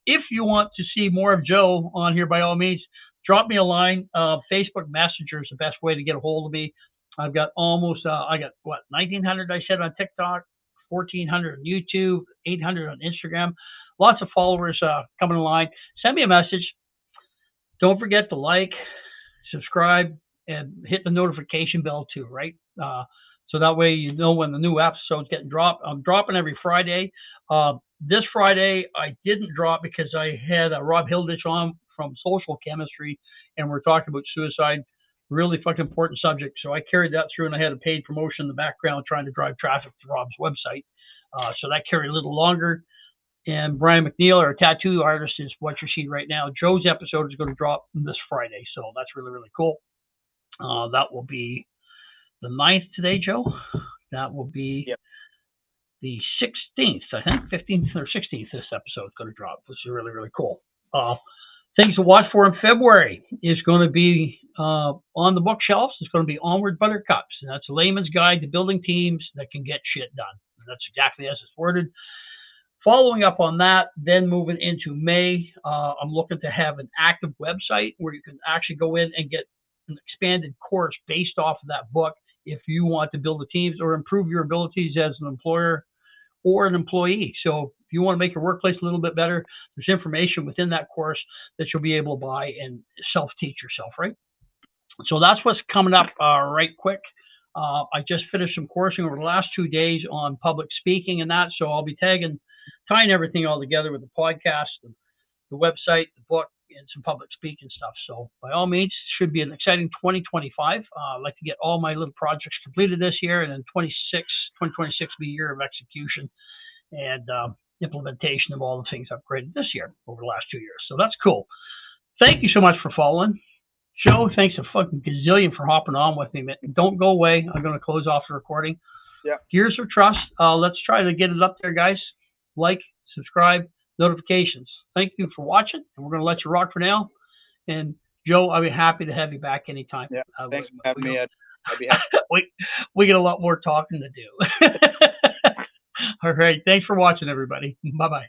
If you want to see more of Joe on here, by all means, drop me a line. Facebook Messenger is the best way to get a hold of me. I've got 1,900 I said on TikTok, 1,400 on YouTube, 800 on Instagram. Lots of followers coming in line. Send me a message. Don't forget to like, subscribe, and hit the notification bell too, right? So that way you know when the new episode's getting dropped. I'm dropping every Friday. This Friday I didn't drop because I had Rob Hilditch on from Social Chemistry, and we're talking about suicide. Really fucking important subject. So I carried that through, and I had a paid promotion in the background trying to drive traffic to Rob's website. So that carried a little longer. And Brian McNeil, our tattoo artist, is what you're seeing right now. Joe's episode is going to drop this Friday, so that's really, really cool. That will be the 9th today, Joe. That will be the 16th, I think, 15th or 16th. This episode is going to drop, which is really, really cool. Things to watch for in February is going to be on the bookshelves. It's going to be Onward Buttercups, and that's a layman's guide to building teams that can get shit done. And that's exactly as it's worded. Following up on that, then moving into May, I'm looking to have an active website where you can actually go in and get an expanded course based off of that book if you want to build the teams or improve your abilities as an employer or an employee. So if you want to make your workplace a little bit better, there's information within that course that you'll be able to buy and self-teach yourself, right? So that's what's coming up right quick. I just finished some coursing over the last 2 days on public speaking and that, so I'll be tying everything all together with the podcast, the website, the book, and some public speaking stuff. So by all means, it should be an exciting 2025. I'd like to get all my little projects completed this year, and then 2026 be a year of execution and implementation of all the things I've created this year over the last 2 years. So that's cool. Thank you so much for following. Joe, thanks a fucking gazillion for hopping on with me. Don't go away. I'm going to close off the recording. Yeah. Gears of Trust. Let's try to get it up there, guys. Like, subscribe, notifications. Thank you for watching, and we're going to let you rock for now. And Joe, I'll be happy to have you back anytime. Yeah. Thanks for having me. I'd be happy. we get a lot more talking to do. All right. Thanks for watching, everybody. Bye-bye.